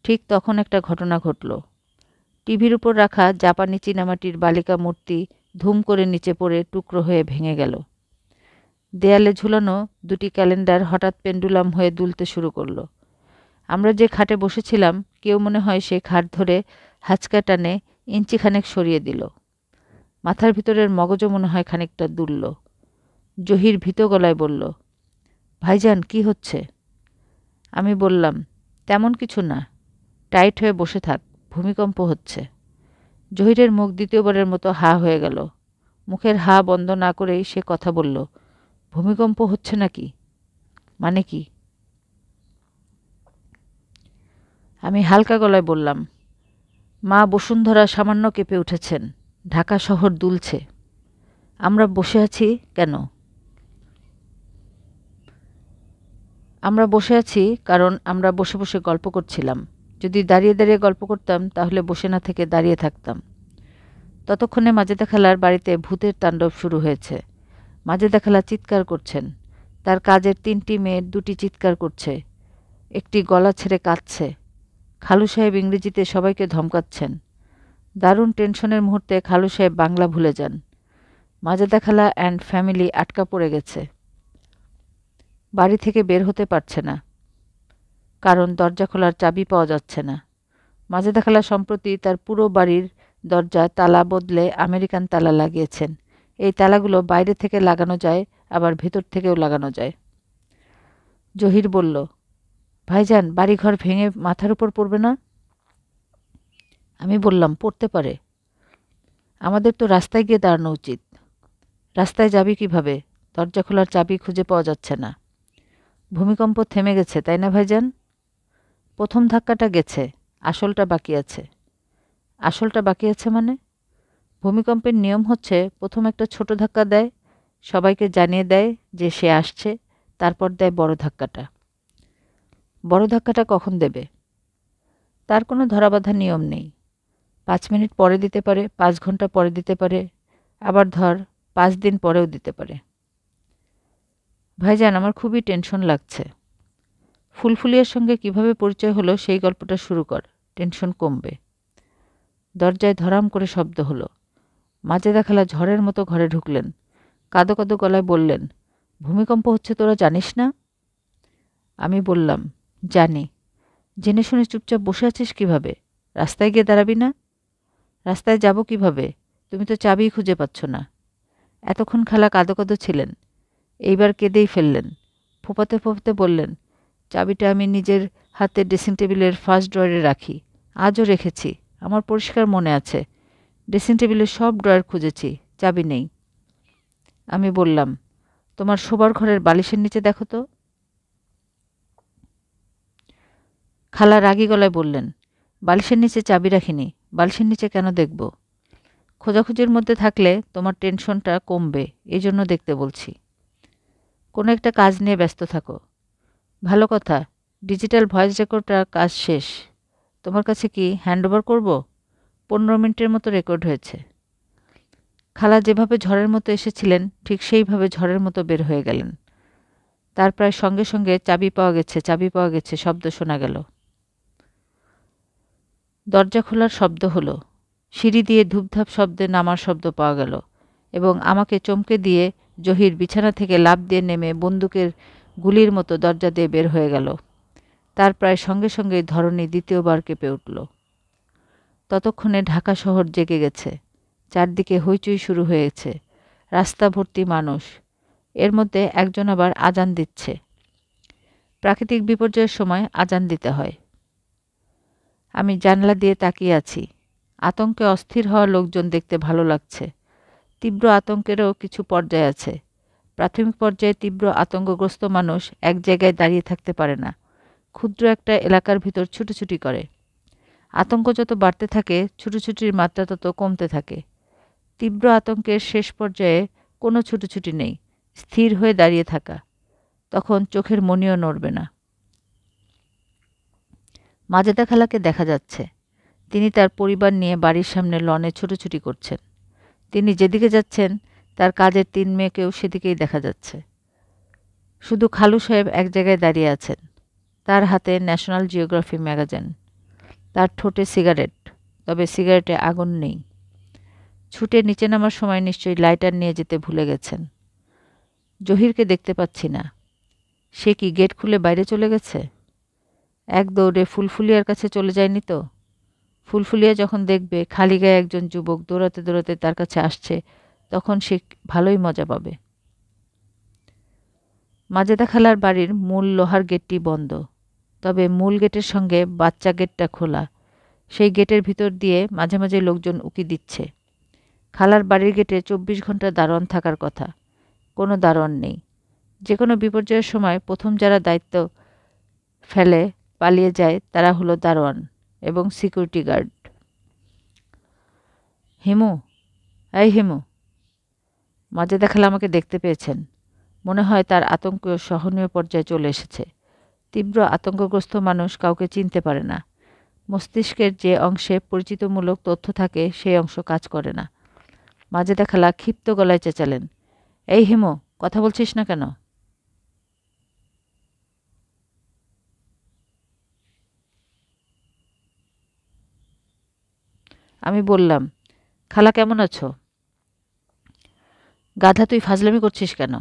ঠিক তখন একটা ঘটনা ঘটল। টিভির উপর রাখা জাপানি চীনামাটির বালিকা মূর্তি ধুম করে নিচে পড়ে টুকরো হয়ে ভেঙে গেল। দেয়ালে ঝুলানো দুটি ক্যালেন্ডার হঠাৎ পেন্ডুলাম হয়ে দুলতে শুরু করল। আমরা যে খাটে বসেছিলাম কেউ মনে হয় সেই খাট ধরে হাঁচকা টানে ইঞ্চিখানেক সরিয়ে দিল। মাথার ভিতরের মগজও মনে হয় খানিকটা দুলল। জহির ভীত গলায় বলল, ভাইজান কি হচ্ছে? আমি বললাম, তেমন কিছু না, টাইট হয়ে বসে থাক, ভূমিকম্প হচ্ছে। জহিরের মুখ দ্বিতীয়বারের মতো হা হয়ে গেল। মুখের হা বন্ধ না করেই সে কথা বলল, ভূমিকম্প হচ্ছে নাকি? মানে কি? আমি হালকা গলায় বললাম, মা বসুন্ধরা সামান্য কেঁপে উঠেছেন, ঢাকা শহর দুলছে। আমরা বসে আছি কেন? আমরা বসে আছি কারণ আমরা বসে বসে গল্প করছিলাম। যদি দাঁড়িয়ে দাঁড়িয়ে গল্প করতাম তাহলে বসে না থেকে দাঁড়িয়ে থাকতাম। ততক্ষণে মাজেদা খালার বাড়িতে ভূতের তাণ্ডব শুরু হয়েছে। মাজেদা খালা চিৎকার করছেন। তার কাজের 3টি মেয়ে 2টি চিৎকার করছে। একটি গলা ছেড়ে কাঁদছে। খালু সাহেব ইংরেজিতে সবাইকে ধমকাচ্ছেন। দারুণ টেনশনের মুহূর্তে খালু সাহেব বাংলা ভুলে যান। মাজেদা খালা অ্যান্ড ফ্যামিলি আটকা পড়ে গেছে। বাড়ি থেকে বের হতে পারছে না, কারণ দরজা খোলার চাবি পাওয়া যাচ্ছে না। মাজেদা খালা সম্প্রতি তার পুরো বাড়ির দরজা তালা বদলে আমেরিকান তালা লাগিয়েছেন। এই তালাগুলো বাইরে থেকে লাগানো যায়, আবার ভেতর থেকেও লাগানো যায়। জহির বলল, ভাইজান বাড়িঘর ভেঙে মাথার উপর পড়বে না? আমি বললাম, পড়তে পারে। আমাদের তো রাস্তায় গিয়ে দাঁড়ানো উচিত। রাস্তায় যাবি কিভাবে? দরজা খোলার চাবি খুঁজে পাওয়া যাচ্ছে না। ভূমিকম্প থেমে গেছে তাই না ভাইজান? প্রথম ধাক্কাটা গেছে, আসলটা বাকি আছে। আসলটা বাকি আছে মানে? ভূমিকম্পের নিয়ম হচ্ছে প্রথম একটা ছোট ধাক্কা দেয়, সবাইকে জানিয়ে দেয় যে সে আসছে, তারপর দেয় বড় ধাক্কাটা। বড় ধাক্কাটা কখন দেবে? তার কোনো ধরাবাঁধা নিয়ম নেই। 5 মিনিট পরে দিতে পারে, 5 ঘন্টা পরে দিতে পারে, আবার ধর 5 দিন পরেও দিতে পারে। ভাইজান আমার খুবই টেনশন লাগছে। ফুলফুলিয়ার সঙ্গে কিভাবে পরিচয় হলো সেই গল্পটা শুরু কর, টেনশন কমবে। দরজায় ধরাম করে শব্দ হলো। মাজেদা খালা ঝড়ের মতো ঘরে ঢুকলেন। কাঁদো কাঁদো গলায় বললেন, ভূমিকম্প হচ্ছে তোরা জানিস না? আমি বললাম, জানি। জেনে শুনে চুপচাপ বসে আছিস কিভাবে? রাস্তায় গিয়ে দাঁড়াবি না? রাস্তায় যাব কিভাবে? তুমি তো চাবি খুঁজে পাচ্ছ না। এতক্ষণ খালা কাঁদো কাঁদো ছিলেন, এইবার কেঁদেই ফেললেন। ফোঁপাতে ফোঁপাতে বললেন, চাবিটা আমি নিজের হাতে ড্রেসিং টেবিলের ফার্স্ট ড্রয়ারে রাখি। আজও রেখেছি, আমার পরিষ্কার মনে আছে। ড্রেসিং টেবিলের সব ড্রয়ার খুঁজেছি, চাবি নেই। আমি বললাম, তোমার শোবার ঘরের বালিশের নিচে দেখো তো। খালা রাগী গলায় বললেন, বালিশের নিচে চাবি রাখিনি, বালিশের নিচে কেন দেখব? খোঁজাখুঁজির মধ্যে থাকলে তোমার টেনশনটা কমবে, এই জন্য দেখতে বলছি। কোনো একটা কাজ নিয়ে ব্যস্ত থাকো। ভালো কথা, ডিজিটাল ভয়েস রেকর্ডটার কাজ শেষ। তোমার কাছে কি হ্যান্ডওভার করব? 15 মিনিটের মতো রেকর্ড হয়েছে। খালা যেভাবে ঝড়ের মতো এসেছিলেন ঠিক সেইভাবে ঝড়ের মতো বের হয়ে গেলেন। তার প্রায় সঙ্গে সঙ্গে চাবি পাওয়া গেছে, চাবি পাওয়া গেছে শব্দ শোনা গেল। দরজা খোলার শব্দ হলো। সিঁড়ি দিয়ে ধূপধাপ শব্দে নামার শব্দ পাওয়া গেল এবং আমাকে চমকে দিয়ে জহির বিছানা থেকে লাফ দিয়ে নেমে বন্দুকের গুলির মতো দরজা দিয়ে বের হয়ে গেল। তার প্রায় সঙ্গে সঙ্গেই ধরণী দ্বিতীয়বার কেঁপে উঠল। ততক্ষণে ঢাকা শহর জেগে গেছে। চারদিকে হইচই শুরু হয়েছে। রাস্তা ভর্তি মানুষ। এর মধ্যে একজন আবার আজান দিচ্ছে। প্রাকৃতিক বিপর্যয়ের সময় আজান দিতে হয়। আমি জানলা দিয়ে তাকিয়ে আছি। আতঙ্কে অস্থির হওয়া লোকজন দেখতে ভালো লাগছে। তীব্র আতঙ্কেরও কিছু পর্যায় আছে। প্রাথমিক পর্যায়ে তীব্র আতঙ্কগ্রস্ত মানুষ এক জায়গায় দাঁড়িয়ে থাকতে পারে না। ক্ষুদ্র একটা এলাকার ভিতর ছুটোছুটি করে। আতঙ্ক যত বাড়তে থাকে ছুটোছুটির মাত্রা তত কমতে থাকে। তীব্র আতঙ্কের শেষ পর্যায়ে কোনো ছুটোছুটি নেই, স্থির হয়ে দাঁড়িয়ে থাকা। তখন চোখের মণিও নড়বে না। মাজেদা খালাকে দেখা যাচ্ছে। তিনি তার পরিবার নিয়ে বাড়ির সামনে লনে ছুটোছুটি করছেন। তিনি যেদিকে যাচ্ছেন তার কাজের 3 মেয়েকেও সেদিকেই দেখা যাচ্ছে। শুধু খালু সাহেব এক জায়গায় দাঁড়িয়ে আছেন। তার হাতে ন্যাশনাল জিওগ্রাফি ম্যাগাজিন। তার ঠোঁটে সিগারেট, তবে সিগারেটে আগুন নেই। ছুটে নিচে নামার সময় নিশ্চয়ই লাইটার নিয়ে যেতে ভুলে গেছেন। জহিরকে দেখতে পাচ্ছি না। সে কি গেট খুলে বাইরে চলে গেছে? এক দৌড়ে ফুলফুলিয়ার কাছে চলে যায়নি তো? ফুলফুলিয়া যখন দেখবে খালি গায়ে একজন যুবক দৌড়াতে দৌড়াতে তার কাছে আসছে, তখন সে ভালোই মজা পাবে। মাজেদা খালার বাড়ির মূল লোহার গেটটি বন্ধ, তবে মূল গেটের সঙ্গে বাচ্চা গেটটা খোলা। সেই গেটের ভিতর দিয়ে মাঝে মাঝে লোকজন উকি দিচ্ছে। খালার বাড়ির গেটে 24 ঘন্টা দারোয়ান থাকার কথা। কোনো দারোয়ান নেই। যে কোনো বিপর্যয়ের সময় প্রথম যারা দায়িত্ব ফেলে পালিয়ে যায় তারা হলো দারোয়ান এবং সিকিউরিটি গার্ড। হিমু, এই হিমু। মাজেদা খালা আমাকে দেখতে পেয়েছেন। মনে হয় তার আতঙ্ক সহনীয় পর্যায়ে চলে এসেছে। তীব্র আতঙ্কগ্রস্ত মানুষ কাউকে চিনতে পারে না। মস্তিষ্কের যে অংশে পরিচিতমূলক তথ্য থাকে সেই অংশ কাজ করে না। মাজেদা খালা ক্ষিপ্ত গলায় চেঁচালেন, এই হিমু, কথা বলছিস না কেন? আমি বললাম, খালা কেমন আছো? গাধা, তুই ফাজলামি করছিস কেন?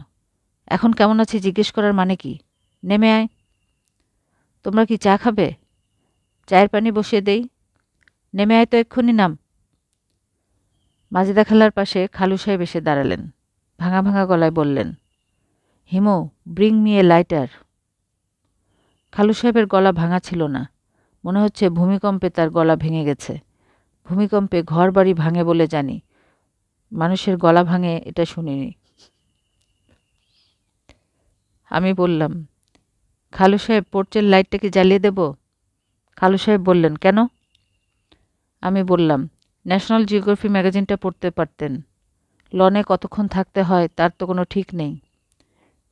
এখন কেমন আছি জিজ্ঞেস করার মানে কি? নেমে আয়। তোমরা কি চা খাবে? চায়ের পানি বসিয়ে দেই। নেমে আয় তো, এক্ষুনি নাম। মাজেদা খালার পাশে খালু সাহেব এসে দাঁড়ালেন। ভাঙা ভাঙা গলায় বললেন, Himu, bring me a lighter. খালু সাহেবের গলা ভাঙা ছিল না। মনে হচ্ছে ভূমিকম্পে তার গলা ভেঙে গেছে। ভূমিকম্পে ঘর বাড়ি ভাঙে বলে জানি, মানুষের গলা ভাঙে এটা শুনিনি। আমি বললাম, খালু সাহেব, পোর্চের লাইটটা কি জ্বালিয়ে দেব? খালু সাহেব বললেন, কেন? আমি বললাম, ন্যাশনাল জিওগ্রাফি ম্যাগাজিনটা পড়তে পারতেন। লনে কতক্ষণ থাকতে হয় তার তো কোনো ঠিক নেই।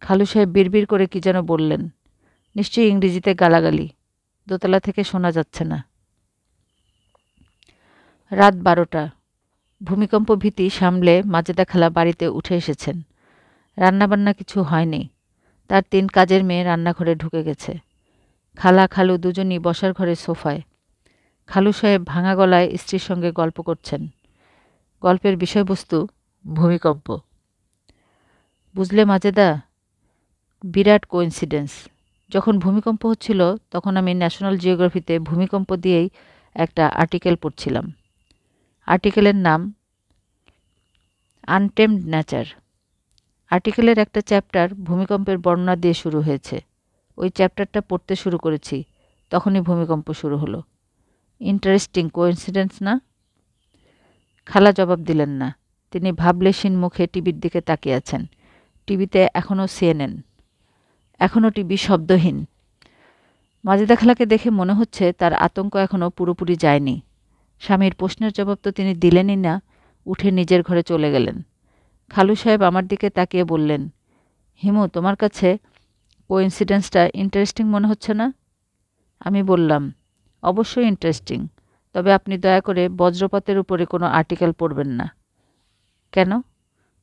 খালু সাহেব বিড়বিড় করে কি যেন বললেন, নিশ্চয়ই ইংরেজিতে গালাগালি। দোতলা থেকে শোনা যাচ্ছে না। রাত 12টা। ভূমিকম্প ভীতি সামলে মাজেদা খালা বাড়িতে উঠে এসেছেন। রান্নাবান্না কিছু হয়নি। তার 3 কাজের মেয়ে রান্নাঘরে ঢুকে গেছে। খালা খালু দুজনই বসার ঘরে সোফায়। খালু সাহেব ভাঙা গলায় স্ত্রীর সঙ্গে গল্প করছেন। গল্পের বিষয়বস্তু ভূমিকম্প। বুঝলে মাজেদা, বিরাট কোইন্সিডেন্স। যখন ভূমিকম্প হচ্ছিল তখন আমি ন্যাশনাল জিওগ্রাফিতে ভূমিকম্প দিয়েই একটা আর্টিকেল পড়ছিলাম। আর্টিকেলের নাম আনটেমড নেচার। আর্টিকেলের একটা চ্যাপ্টার ভূমিকম্পের বর্ণনা দিয়ে শুরু হয়েছে। ওই চ্যাপ্টারটা পড়তে শুরু করেছি, তখনই ভূমিকম্প শুরু হলো। ইন্টারেস্টিং কোইন্সিডেন্স না? খালা জবাব দিলেন না। তিনি ভাবলেশীন মুখে টিভির দিকে তাকিয়ে আছেন। টিভিতে এখনও CNN। এখনও টিভি শব্দহীন। মাজেদা খালাকে দেখে মনে হচ্ছে তার আতঙ্ক এখনও পুরোপুরি যায়নি। স্বামীর প্রশ্নের জবাব তো তিনি দিলেনই না, উঠে নিজের ঘরে চলে গেলেন। খালু সাহেব আমার দিকে তাকিয়ে বললেন, হিমু, তোমার কাছে কোইন্সিডেন্সটা ইন্টারেস্টিং মনে হচ্ছে না? আমি বললাম, অবশ্যই ইন্টারেস্টিং, তবে আপনি দয়া করে বজ্রপাতের উপরে কোনো আর্টিকেল পড়বেন না। কেন?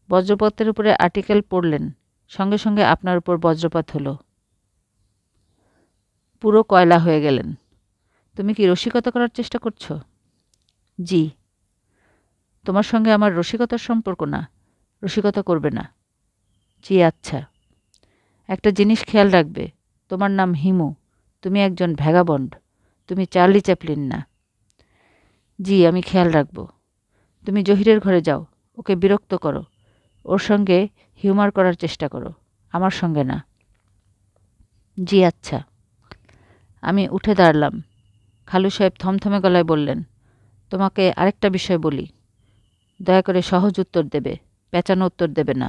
বজ্রপাতের উপরে আর্টিকেল পড়লেন, সঙ্গে সঙ্গে আপনার উপর বজ্রপাত হলো। পুরো কয়লা হয়ে গেলেন। তুমি কি রসিকতা করার চেষ্টা করছো? জি। তোমার সঙ্গে আমার রসিকতার সম্পর্ক না, রসিকতা করবে না। জি আচ্ছা। একটা জিনিস খেয়াল রাখবে, তোমার নাম হিমু, তুমি একজন ভ্যাগাবন্ড, তুমি চার্লি চ্যাপলিন না। জি, আমি খেয়াল রাখব। তুমি জহিরের ঘরে যাও, ওকে বিরক্ত করো, ওর সঙ্গে হিউমার করার চেষ্টা করো, আমার সঙ্গে না। জি আচ্ছা। আমি উঠে দাঁড়ালাম। খালু সাহেব থমথমে গলায় বললেন, তোমাকে আরেকটা বিষয় বলি, দয়া করে সহজ উত্তর দেবে, পেঁচানো উত্তর দেবে না।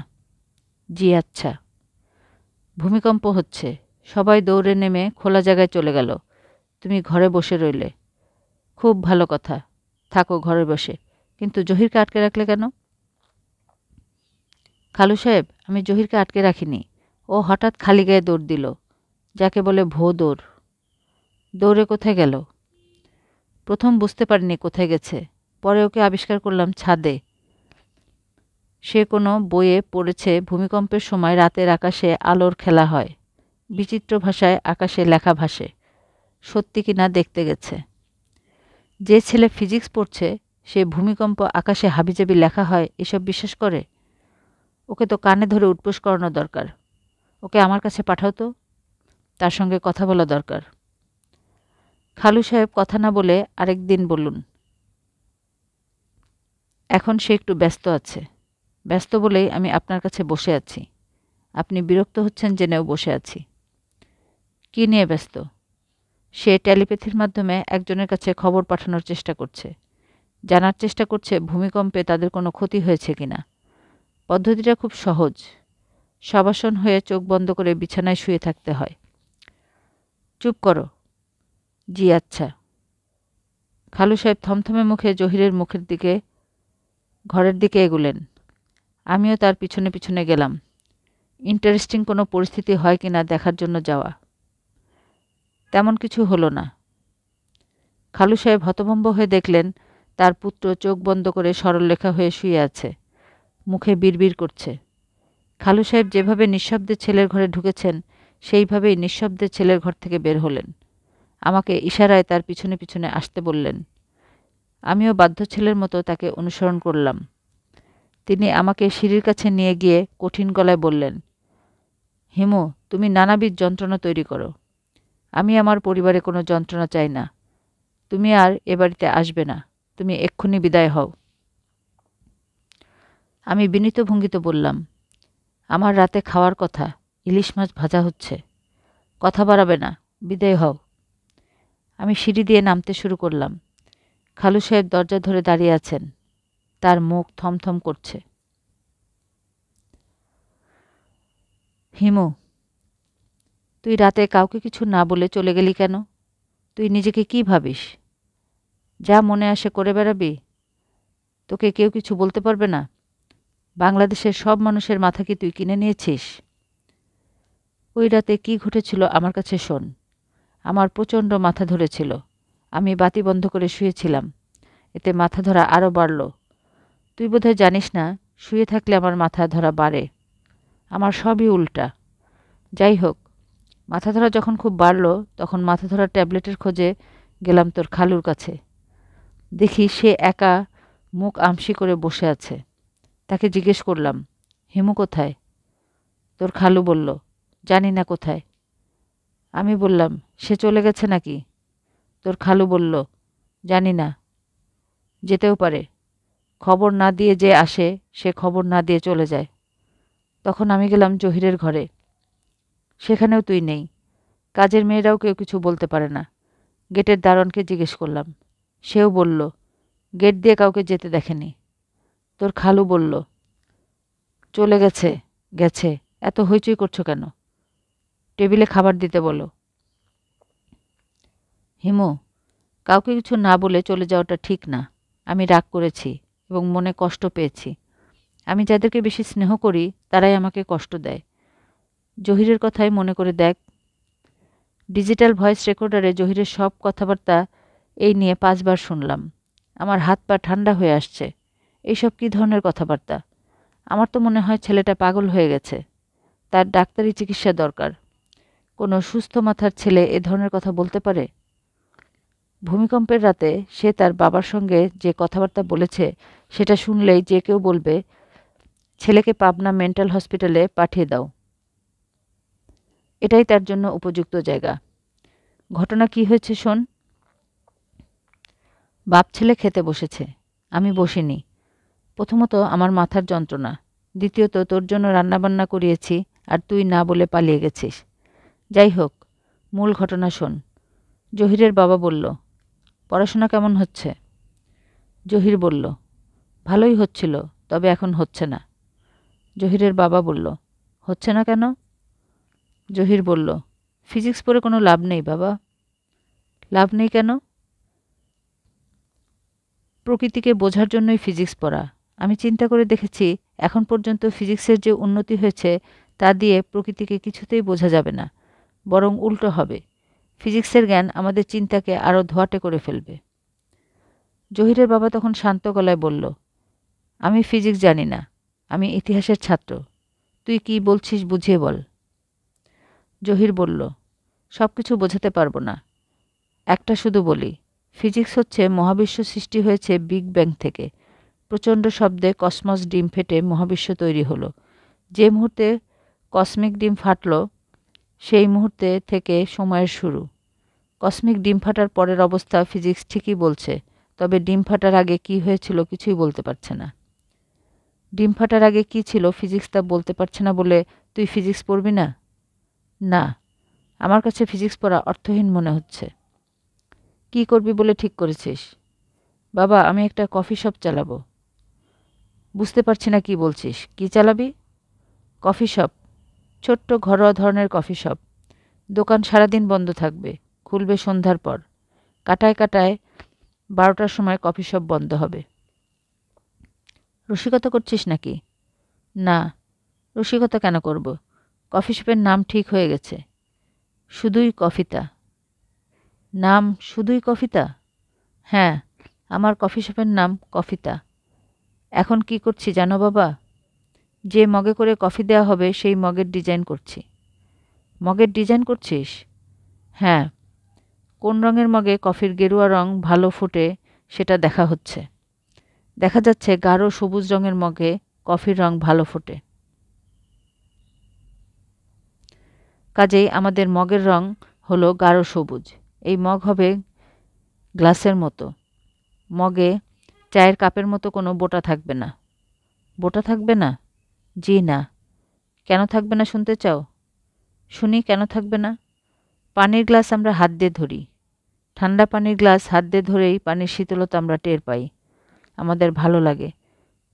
জি আচ্ছা। ভূমিকম্প হচ্ছে, সবাই দৌড়ে নেমে খোলা জায়গায় চলে গেল, তুমি ঘরে বসে রইলে। খুব ভালো কথা, থাকো ঘরে বসে, কিন্তু জহিরকে আটকে রাখলে কেন? খালু সাহেব, আমি জহিরকে আটকে রাখিনি। ও হঠাৎ খালি গায়ে দৌড় দিল, যাকে বলে ভো দৌড়। দৌড়ে কোথায় গেল? প্রথম বুঝতে পারিনি কোথায় গেছে, পরে ওকে আবিষ্কার করলাম ছাদে। সে কোনো বইয়ে পড়েছে ভূমিকম্পের সময় রাতের আকাশে আলোর খেলা হয়, বিচিত্র ভাষায় আকাশে লেখা ভাসে। সত্যি কিনা দেখতে গেছে। যে ছেলে ফিজিক্স পড়ছে সে ভূমিকম্প আকাশে হাবিজাবি লেখা হয় এসব বিশ্বাস করে? ওকে তো কানে ধরে উঠবোস করানো দরকার। ওকে আমার কাছে পাঠাও তো, তার সঙ্গে কথা বলা দরকার। খালু সাহেব কথা না বলে আরেক দিন বলুন, এখন সে একটু ব্যস্ত আছে। ব্যস্ত বলেই আমি আপনার কাছে বসে আছি। আপনি বিরক্ত হচ্ছেন জেনেও বসে আছি। কী নিয়ে ব্যস্ত? সে টেলিপ্যাথির মাধ্যমে একজনের কাছে খবর পাঠানোর চেষ্টা করছে। জানার চেষ্টা করছে ভূমিকম্পে তাদের কোনো ক্ষতি হয়েছে কিনা। পদ্ধতিটা খুব সহজ। সবাসন হয়ে চোখ বন্ধ করে বিছানায় শুয়ে থাকতে হয়। চুপ করো। জি আচ্ছা। খালু সাহেব থমথমে মুখে জহিরের ঘরের দিকে এগুলেন। আমিও তার পিছনে পিছনে গেলাম। ইন্টারেস্টিং কোনো পরিস্থিতি হয় কিনা দেখার জন্য যাওয়া। তেমন কিছু হলো না। খালু সাহেব হতভম্ব হয়ে দেখলেন তার পুত্র চোখ বন্ধ করে সরলরেখা হয়ে শুয়ে আছে, মুখে বিড়বিড় করছে। খালু সাহেব যেভাবে নিঃশব্দে ছেলের ঘরে ঢুকেছেন সেইভাবেই নিঃশব্দে ছেলের ঘর থেকে বের হলেন। আমাকে ইশারায় তার পিছনে পিছনে আসতে বললেন। আমিও বাধ্য ছেলের মতো তাকে অনুসরণ করলাম। তিনি আমাকে সিঁড়ির কাছে নিয়ে গিয়ে কঠিন গলায় বললেন, হিমু, তুমি নানাবিধ যন্ত্রণা তৈরি করো। আমি আমার পরিবারে কোনো যন্ত্রণা চাই না। তুমি আর এ বাড়িতে আসবে না। তুমি এক্ষুনি বিদায় হও। আমি বিনীত ভঙ্গিতে বললাম, আমার রাতে খাওয়ার কথা, ইলিশ মাছ ভাজা হচ্ছে। কথা বাড়াবে না, বিদায় হও। আমি সিঁড়ি দিয়ে নামতে শুরু করলাম। খালু সাহেব দরজা ধরে দাঁড়িয়ে আছেন। তার মুখ থমথম করছে। হিমু, তুই রাতে কাউকে কিছু না বলে চলে গেলি কেন? তুই নিজেকে কি ভাবিস? যা মনে আসে করে বেড়াবি? তোকে কেউ কিছু বলতে পারবে না? বাংলাদেশের সব মানুষের মাথা কি তুই কিনে নিয়েছিস? ওই রাতে কি ঘটেছিল আমার কাছে শোন। আমার প্রচণ্ড মাথা ধরেছিল। আমি বাতি বন্ধ করে শুয়েছিলাম। এতে মাথা ধরা আরও বাড়ল। তুই বোধহয় জানিস না, শুয়ে থাকলে আমার মাথা ধরা বাড়ে। আমার সবই উল্টা। যাই হোক, মাথা ধরা যখন খুব বাড়ল তখন মাথা ধরার ট্যাবলেটের খোঁজে গেলাম তোর খালুর কাছে। দেখি সে একা মুখ আমসি করে বসে আছে। তাকে জিজ্ঞেস করলাম, হিমু কোথায়? তোর খালু বলল, জানি না কোথায়। আমি বললাম, সে চলে গেছে নাকি? তোর খালু বলল, জানি না, যেতেও পারে। খবর না দিয়ে যে আসে সে খবর না দিয়ে চলে যায়। তখন আমি গেলাম জহিরের ঘরে। সেখানেও তুই নেই। কাজের মেয়েরাও কেউ কিছু বলতে পারে না। গেটের দারোয়ানকে জিজ্ঞেস করলাম। সেও বলল, গেট দিয়ে কাউকে যেতে দেখেনি। তোর খালু বলল, চলে গেছে, গেছে। এত হইচই করছো কেন? টেবিলে খাবার দিতে বলো। হিমু, কাউকে কিছু না বলে চলে যাওয়াটা ঠিক না। আমি রাগ করেছি এবং মনে কষ্ট পেয়েছি। আমি যাদেরকে বেশি স্নেহ করি তারাই আমাকে কষ্ট দেয়। জহিরের কথাই মনে করে দেখ। ডিজিটাল ভয়েস রেকর্ডারে জহিরের সব কথাবার্তা এই নিয়ে 5 বার শুনলাম। আমার হাত পা ঠান্ডা হয়ে আসছে। এইসব কী ধরনের কথাবার্তা? আমার তো মনে হয় ছেলেটা পাগল হয়ে গেছে। তার ডাক্তারি চিকিৎসা দরকার। কোনো সুস্থ মাথার ছেলে এ ধরনের কথা বলতে পারে? ভূমিকম্পের রাতে সে তার বাবার সঙ্গে যে কথাবার্তা বলেছে সেটা শুনলেই যে কেউ বলবে, ছেলেকে পাবনা মেন্টাল হসপিটালে পাঠিয়ে দাও। এটাই তার জন্য উপযুক্ত জায়গা। ঘটনা কি হয়েছে শোন। বাপ ছেলে খেতে বসেছে। আমি বসিনি। প্রথমত আমার মাথার যন্ত্রণা। দ্বিতীয়ত তোর জন্য রান্নাবান্না করিয়েছি আর তুই না বলে পালিয়ে গেছিস। যাই হোক, মূল ঘটনা শোন। জহিরের বাবা বলল, পড়াশোনা কেমন হচ্ছে? জহির বলল, ভালোই হচ্ছিল, তবে এখন হচ্ছে না। জহিরের বাবা বলল, হচ্ছে না কেন? জহির বলল, ফিজিক্স পড়ে কোনো লাভ নেই বাবা। লাভ নেই কেন? প্রকৃতিকে বোঝার জন্যই ফিজিক্স পড়া। আমি চিন্তা করে দেখেছি এখন পর্যন্ত ফিজিক্সের যে উন্নতি হয়েছে তা দিয়ে প্রকৃতিকে কিছুতেই বোঝা যাবে না, বরং উল্টো হবে। ফিজিক্সের জ্ঞান আমাদের চিন্তাকে আরও ধোঁয়াটে করে ফেলবে। জহিরের বাবা তখন শান্ত গলায় বলল, আমি ফিজিক্স জানি না, আমি ইতিহাসের ছাত্র। তুই কি বলছিস বুঝিয়ে বল। জহির বলল, সব কিছু বোঝাতে পারবো না, একটা শুধু বলি, ফিজিক্স হচ্ছে মহাবিশ্ব সৃষ্টি হয়েছে বিগ ব্যাং থেকে। প্রচণ্ড শব্দে কসমস ডিম ফেটে মহাবিশ্ব তৈরি হলো। যে মুহূর্তে কসমিক ডিম ফাটল সেই মুহূর্তে থেকে সময়ের শুরু। কসমিক ডিম ফাটার পরের অবস্থা ফিজিক্স ঠিকই বলছে, তবে ডিম ফাটার আগে কী হয়েছিল কিছুই বলতে পারছে না। ডিম ফাটার আগে কী ছিল ফিজিক্স তা বলতে পারছে না বলে তুই ফিজিক্স পড়বি না? না, আমার কাছে ফিজিক্স পড়া অর্থহীন মনে হচ্ছে। কি করবি বলে ঠিক করেছিস? বাবা, আমি একটা কফি শপ চালাবো। বুঝতে পারছি না কি বলছিস, কি চালাবি? কফি শপ, ছোট্ট ঘরোয়া ধরনের কফি শপ। দোকান সারাদিন বন্ধ থাকবে, খুলবে সন্ধ্যার পর। কাটায় কাটায় 12টার সময় কফি শপ বন্ধ হবে। রসিকতা করছিস নাকি? না, রসিকতা কেন করব? কফি শপের নাম ঠিক হয়ে গেছে, শুধুই কফিতা। নাম শুধুই কফিতা? হ্যাঁ, আমার কফি শপের নাম কফিতা। এখন কি করছি জানো বাবা? যে মগে করে কফি দেওয়া হবে সেই মগের ডিজাইন করছি। মগের ডিজাইন করছিস? হ্যাঁ, কোন রঙের মগে কফির গেরুয়া রং ভালো ফোটে সেটা দেখা হচ্ছে। দেখা যাচ্ছে গাঢ় সবুজ রঙের মগে কফির রং ভালো ফোটে। কাজেই আমাদের মগের রং হলো গাঢ় সবুজ। এই মগ হবে গ্লাসের মতো। মগে চায়ের কাপের মতো কোনো বোটা থাকবে না। বোটা থাকবে না? জি না। কেন থাকবে না শুনতে চাও? শুনি, কেন থাকবে না? পানির গ্লাস আমরা হাত দিয়ে ধরি। ঠান্ডা পানির গ্লাস হাত দিয়ে ধরেই পানির শীতলতা আমরা টের পাই, আমাদের ভালো লাগে।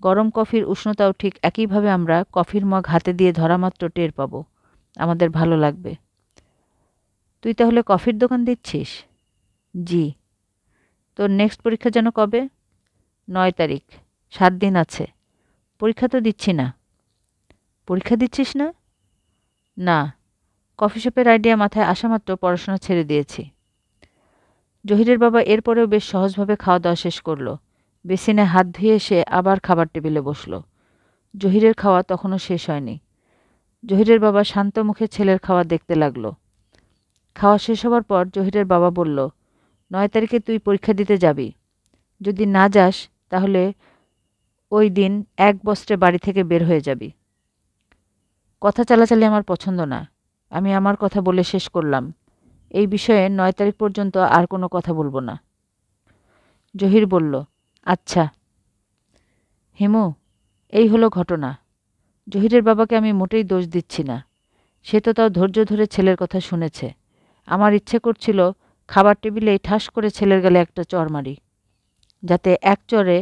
গরম কফির উষ্ণতাও ঠিক একইভাবে আমরা কফির মগ হাতে দিয়ে ধরা মাত্র টের পাবো, আমাদের ভালো লাগবে। তুই তাহলে কফির দোকান দিচ্ছিস? জি। তোর নেক্সট পরীক্ষা যেন কবে? 9 তারিখ, 7 দিন আছে। পরীক্ষা তো দিচ্ছি না। পরীক্ষা দিচ্ছিস না? না, কফি শপের আইডিয়া মাথায় আসা মাত্র পড়াশোনা ছেড়ে দিয়েছি। জহিরের বাবা এরপরেও বেশ সহজভাবে খাওয়া দাওয়া শেষ করল। বেসিনে হাত ধুয়ে এসে আবার খাবার টেবিলে বসল। জহিরের খাওয়া তখনও শেষ হয়নি। জহিরের বাবা শান্ত মুখে ছেলের খাওয়া দেখতে লাগল। খাওয়া শেষ হবার পর জহিরের বাবা বলল, 9 তারিখে তুই পরীক্ষা দিতে যাবি। যদি না যাস তাহলে ওই দিন এক বস্ত্রে বাড়ি থেকে বের হয়ে যাবি। কথা চালাচালি আমার পছন্দ না। আমি আমার কথা বলে শেষ করলাম। এই বিষয়ে 9 তারিখ পর্যন্ত আর কোনো কথা বলবো না। জহির বলল, আচ্ছা। হিমু, এই হলো ঘটনা। জহিরের বাবাকে আমি মোটেই দোষ দিচ্ছি না। সে তো তাও ধৈর্য ধরে ছেলের কথা শুনেছে। আমার ইচ্ছে করছিল খাবার টেবিলেই ঠাস করে ছেলের গালে একটা চড় মারি, যাতে এক চড়ে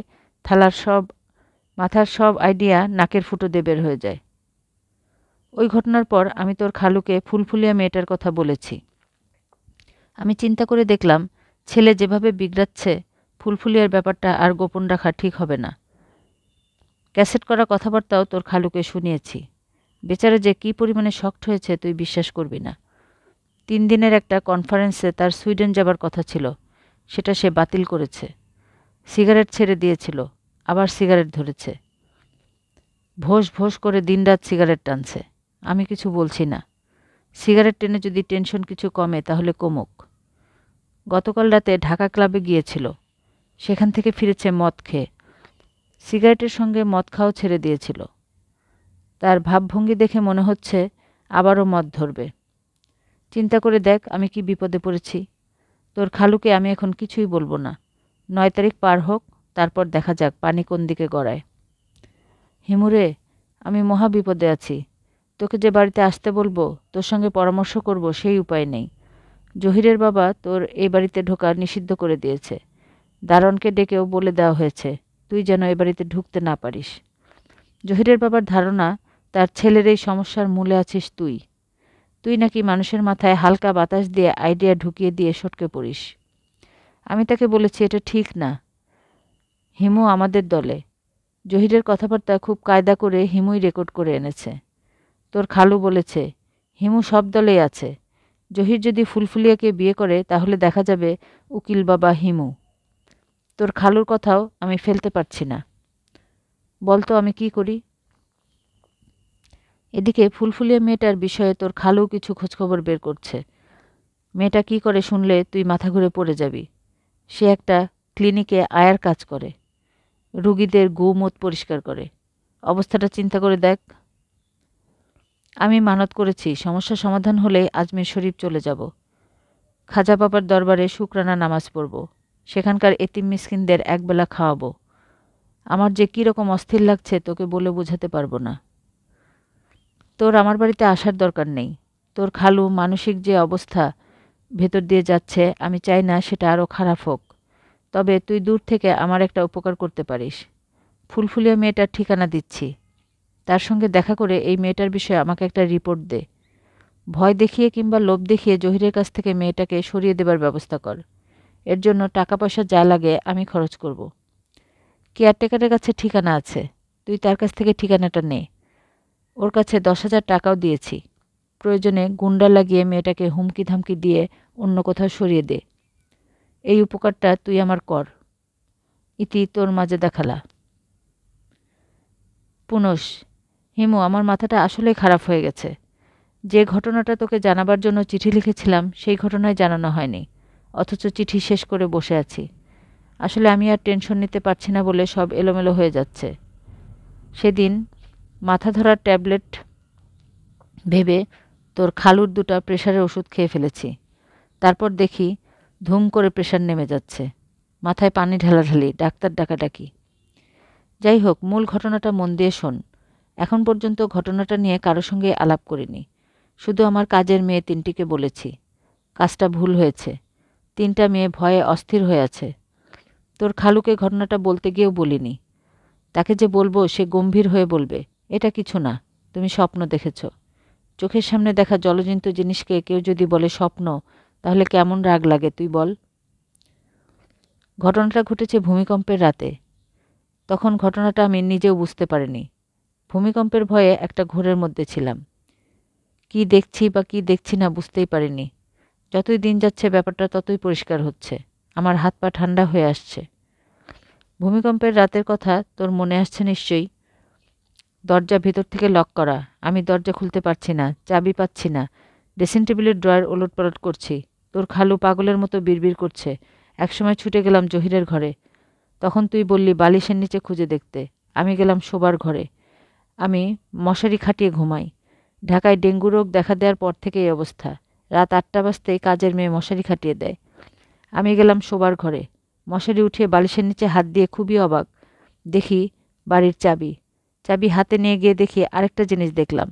মাথার সব আইডিয়া নাকের ফুটো দিয়ে বের হয়ে যায়। ওই ঘটনার পর আমি তোর খালুকে ফুলফুলিয়া মেয়েটার কথা বলেছি। আমি চিন্তা করে দেখলাম ছেলে যেভাবে বিগড়াচ্ছে, ফুলফুলিয়ার ব্যাপারটা আর গোপন রাখা ঠিক হবে না। ক্যাসেট করা কথাবার্তাও তোর খালুকে শুনিয়েছি। বেচারা যে কী পরিমাণে শকড হয়েছে তুই বিশ্বাস করবি না। 3 দিনের একটা কনফারেন্সে তার সুইডেন যাবার কথা ছিল, সেটা সে বাতিল করেছে। সিগারেট ছেড়ে দিয়েছিল, আবার সিগারেট ধরেছে। ভোঁস ভোঁস করে দিনরাত সিগারেট টানছে। আমি কিছু বলছি না। সিগারেট টেনে যদি টেনশন কিছু কমে তাহলে কমুক। গতকাল রাতে ঢাকা ক্লাবে গিয়েছিল, সেখান থেকে ফিরেছে মদ খেয়ে। সিগারেটের সঙ্গে মদ খাওয়াও ছেড়ে দিয়েছিল। তার ভাবভঙ্গি দেখে মনে হচ্ছে আবারও মদ ধরবে। চিন্তা করে দেখ আমি কি বিপদে পড়েছি। তোর খালুকে আমি এখন কিছুই বলবো না। 9 তারিখ পার হোক, তারপর দেখা যাক পানি কোন দিকে গড়ায়। হিমুরে, আমি মহা বিপদে আছি। তোকে যে বাড়িতে আসতে বলবো, তোর সঙ্গে পরামর্শ করব, সেই উপায় নেই। জহিরের বাবা তোর এই বাড়িতে ঢোকা নিষিদ্ধ করে দিয়েছে। দারোয়ানকে ডেকেও বলে দেওয়া হয়েছে তুই যেন এ বাড়িতে ঢুকতে না পারিস। জহিরের বাবার ধারণা তার ছেলের এই সমস্যার মূলে আছিস তুই। তুই নাকি মানুষের মাথায় হালকা বাতাস দিয়ে আইডিয়া ঢুকিয়ে দিয়ে সটকে পড়িস। আমি তাকে বলেছি এটা ঠিক না। হিমু আমাদের দলে, জহিরের কথাবার্তা খুব কায়দা করে হিমুই রেকর্ড করে এনেছে। তোর খালু বলেছে, হিমু সব দলেই আছে। জহির যদি ফুলফুলিয়াকে বিয়ে করে তাহলে দেখা যাবে উকিল বাবা হিমু। তোর খালুর কথাও আমি ফেলতে পারছি না। বলতো আমি কি করি? এদিকে ফুলফুলিয়া মেয়েটার বিষয়ে তোর খালু কিছু খোঁজখবর বের করছে। মেয়েটা কি করে শুনলে তুই মাথা ঘুরে পড়ে যাবি। সে একটা ক্লিনিকে আয়ার কাজ করে, রুগীদের গু-মূত পরিষ্কার করে। অবস্থাটা চিন্তা করে দেখ। আমি মানত করেছি সমস্যা সমাধান হলেই আজমির শরীফ চলে যাব। খাজা বাবার দরবারে শুকরানা নামাজ পড়ব। সেখানকার এতিম মিসকিনদের একবেলা খাওয়াবো। আমার যে কীরকম অস্থির লাগছে তোকে বলে বোঝাতে পারবো না। তোর আমার বাড়িতে আসার দরকার নেই। তোর খালু মানসিক যে অবস্থা ভেতর দিয়ে যাচ্ছে, আমি চাই না সেটা আরও খারাপ হোক। তবে তুই দূর থেকে আমার একটা উপকার করতে পারিস। ফুলফুলিয়া মেয়েটার ঠিকানা দিচ্ছি। তার সঙ্গে দেখা করে এই মেয়েটার বিষয়ে আমাকে একটা রিপোর্ট দে। ভয় দেখিয়ে কিংবা লোভ দেখিয়ে জহিরের কাছ থেকে মেয়েটাকে সরিয়ে দেবার ব্যবস্থা কর। এর জন্য টাকা পয়সা যা লাগে আমি খরচ করব। কেয়ারটেকারের কাছে ঠিকানা আছে, তুই তার কাছ থেকে ঠিকানাটা নে। ওর কাছে 10,000 টাকাও দিয়েছি। প্রয়োজনে গুন্ডা লাগিয়ে মেয়েটাকে হুমকি ধামকি দিয়ে অন্য কোথাও সরিয়ে দে। এই উপকারটা তুই আমার কর। ইতি তোর মাঝে দেখালা। পুনশ, হিমু, আমার মাথাটা আসলেই খারাপ হয়ে গেছে। যে ঘটনাটা তোকে জানাবার জন্য চিঠি লিখেছিলাম সেই ঘটনায় জানানো হয়নি, অথচ চিঠি শেষ করে বসে আছি। আসলে আমি আর টেনশন নিতে পারছি না বলে সব এলোমেলো হয়ে যাচ্ছে। সেদিন মাথা ধরার ট্যাবলেট ভেবে তোর খালুর 2টা প্রেশারের ওষুধ খেয়ে ফেলেছি। তারপর দেখি ধুম করে প্রেশার নেমে যাচ্ছে। মাথায় পানি ঢালাঢালি, ডাক্তার ডাকাডাকি। যাই হোক, মূল ঘটনাটা মন দিয়ে শোন। এখন পর্যন্ত ঘটনাটা নিয়ে কারো সঙ্গে আলাপ করিনি। শুধু আমার কাজের মেয়ে 3টিকে বলেছি। কাজটা ভুল হয়েছে। 3টা মেয়ে ভয়ে অস্থির হয়ে আছে। তোর খালুকে ঘটনাটা বলতে গিয়েও বলিনি। তাকে যে বলবো সে গম্ভীর হয়ে বলবে, এটা কিছু না, তুমি স্বপ্ন দেখেছ। চোখের সামনে দেখা জলজন্ত জিনিসকে কেউ যদি বলে স্বপ্ন, তাহলে কেমন রাগ লাগে তুই বল। ঘটনাটা ঘটেছে ভূমিকম্পের রাতে। তখন ঘটনাটা আমি নিজেও বুঝতে পারিনি। ভূমিকম্পের ভয়ে একটা ঘোরের মধ্যে ছিলাম। কি দেখছি বা কি দেখছি না বুঝতেই পারিনি। যতই দিন যাচ্ছে ব্যাপারটা ততই পরিষ্কার হচ্ছে। আমার হাত পা ঠান্ডা হয়ে আসছে। ভূমিকম্পের রাতের কথা তোর মনে আসছে নিশ্চয়ই। দরজা ভেতর থেকে লক করা। আমি দরজা খুলতে পারছি না, চাবি পাচ্ছি না। ড্রেসিং টেবিলের ড্রয়ার ওলটপালট করছি। তোর খালু পাগলের মতো বিড়বিড় করছে। একসময় ছুটে গেলাম জহিরের ঘরে। তখন তুই বললি বালিশের নিচে খুঁজে দেখতে। আমি গেলাম শোবার ঘরে। আমি মশারি খাটিয়ে ঘুমাই। ঢাকায় ডেঙ্গু রোগ দেখা দেওয়ার পর থেকে এই অবস্থা। রাত 8টা বাজতেই কাজের মেয়ে মশারি খাটিয়ে দেয়। আমি গেলাম শোবার ঘরে। মশারি উঠিয়ে বালিশের নিচে হাত দিয়ে খুবই অবাক। দেখি বাড়ির চাবি। চাবি হাতে নিয়ে গিয়ে দেখি আরেকটা জিনিস দেখলাম।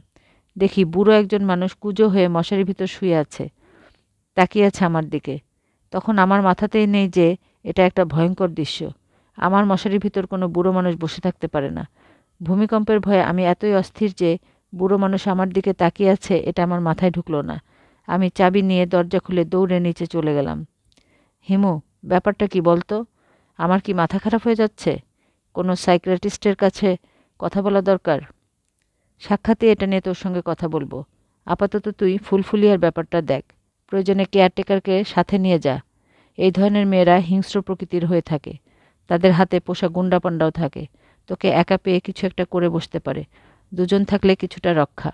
দেখি বুড়ো একজন মানুষ কুঁজো হয়ে মশারির ভিতর শুয়ে আছে, তাকিয়ে আছে আমার দিকে। তখন আমার মাথাতেই নেই যে এটা একটা ভয়ঙ্কর দৃশ্য। আমার মশারির ভিতর কোনো বুড়ো মানুষ বসে থাকতে পারে না। ভূমিকম্পের ভয়ে আমি এতই অস্থির যে বুড়ো মানুষ আমার দিকে তাকিয়ে আছে এটা আমার মাথায় ঢুকলো না। আমি চাবি নিয়ে দরজা খুলে দৌড়ে নিচে চলে গেলাম। হিমু, ব্যাপারটা কি বলতো? আমার কি মাথা খারাপ হয়ে যাচ্ছে? কোনো সাইকিয়াট্রিস্টের কাছে কথা বলা দরকার। সাক্ষাতে এটা নিয়ে তোর সঙ্গে কথা বলবো। আপাতত তুই ফুলফুলিয়ার ব্যাপারটা দেখ। প্রয়োজনে কেয়ারটেকারকে সাথে নিয়ে যা। এই ধরনের মেয়েরা হিংস্র প্রকৃতির হয়ে থাকে। তাদের হাতে পোষা গুন্ডাপান্ডাও থাকে। তোকে একা পেয়ে কিছু একটা করে বসতে পারে। দুজন থাকলে কিছুটা রক্ষা।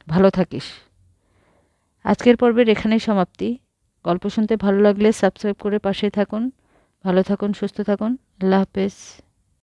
ভালো থাকিস। আজকের পর্বের এখানেই সমাপ্তি। গল্প শুনতে ভালো লাগলে সাবস্ক্রাইব করে পাশে থাকুন। ভালো থাকুন, সুস্থ থাকুন। আল্লাহ হাফেজ।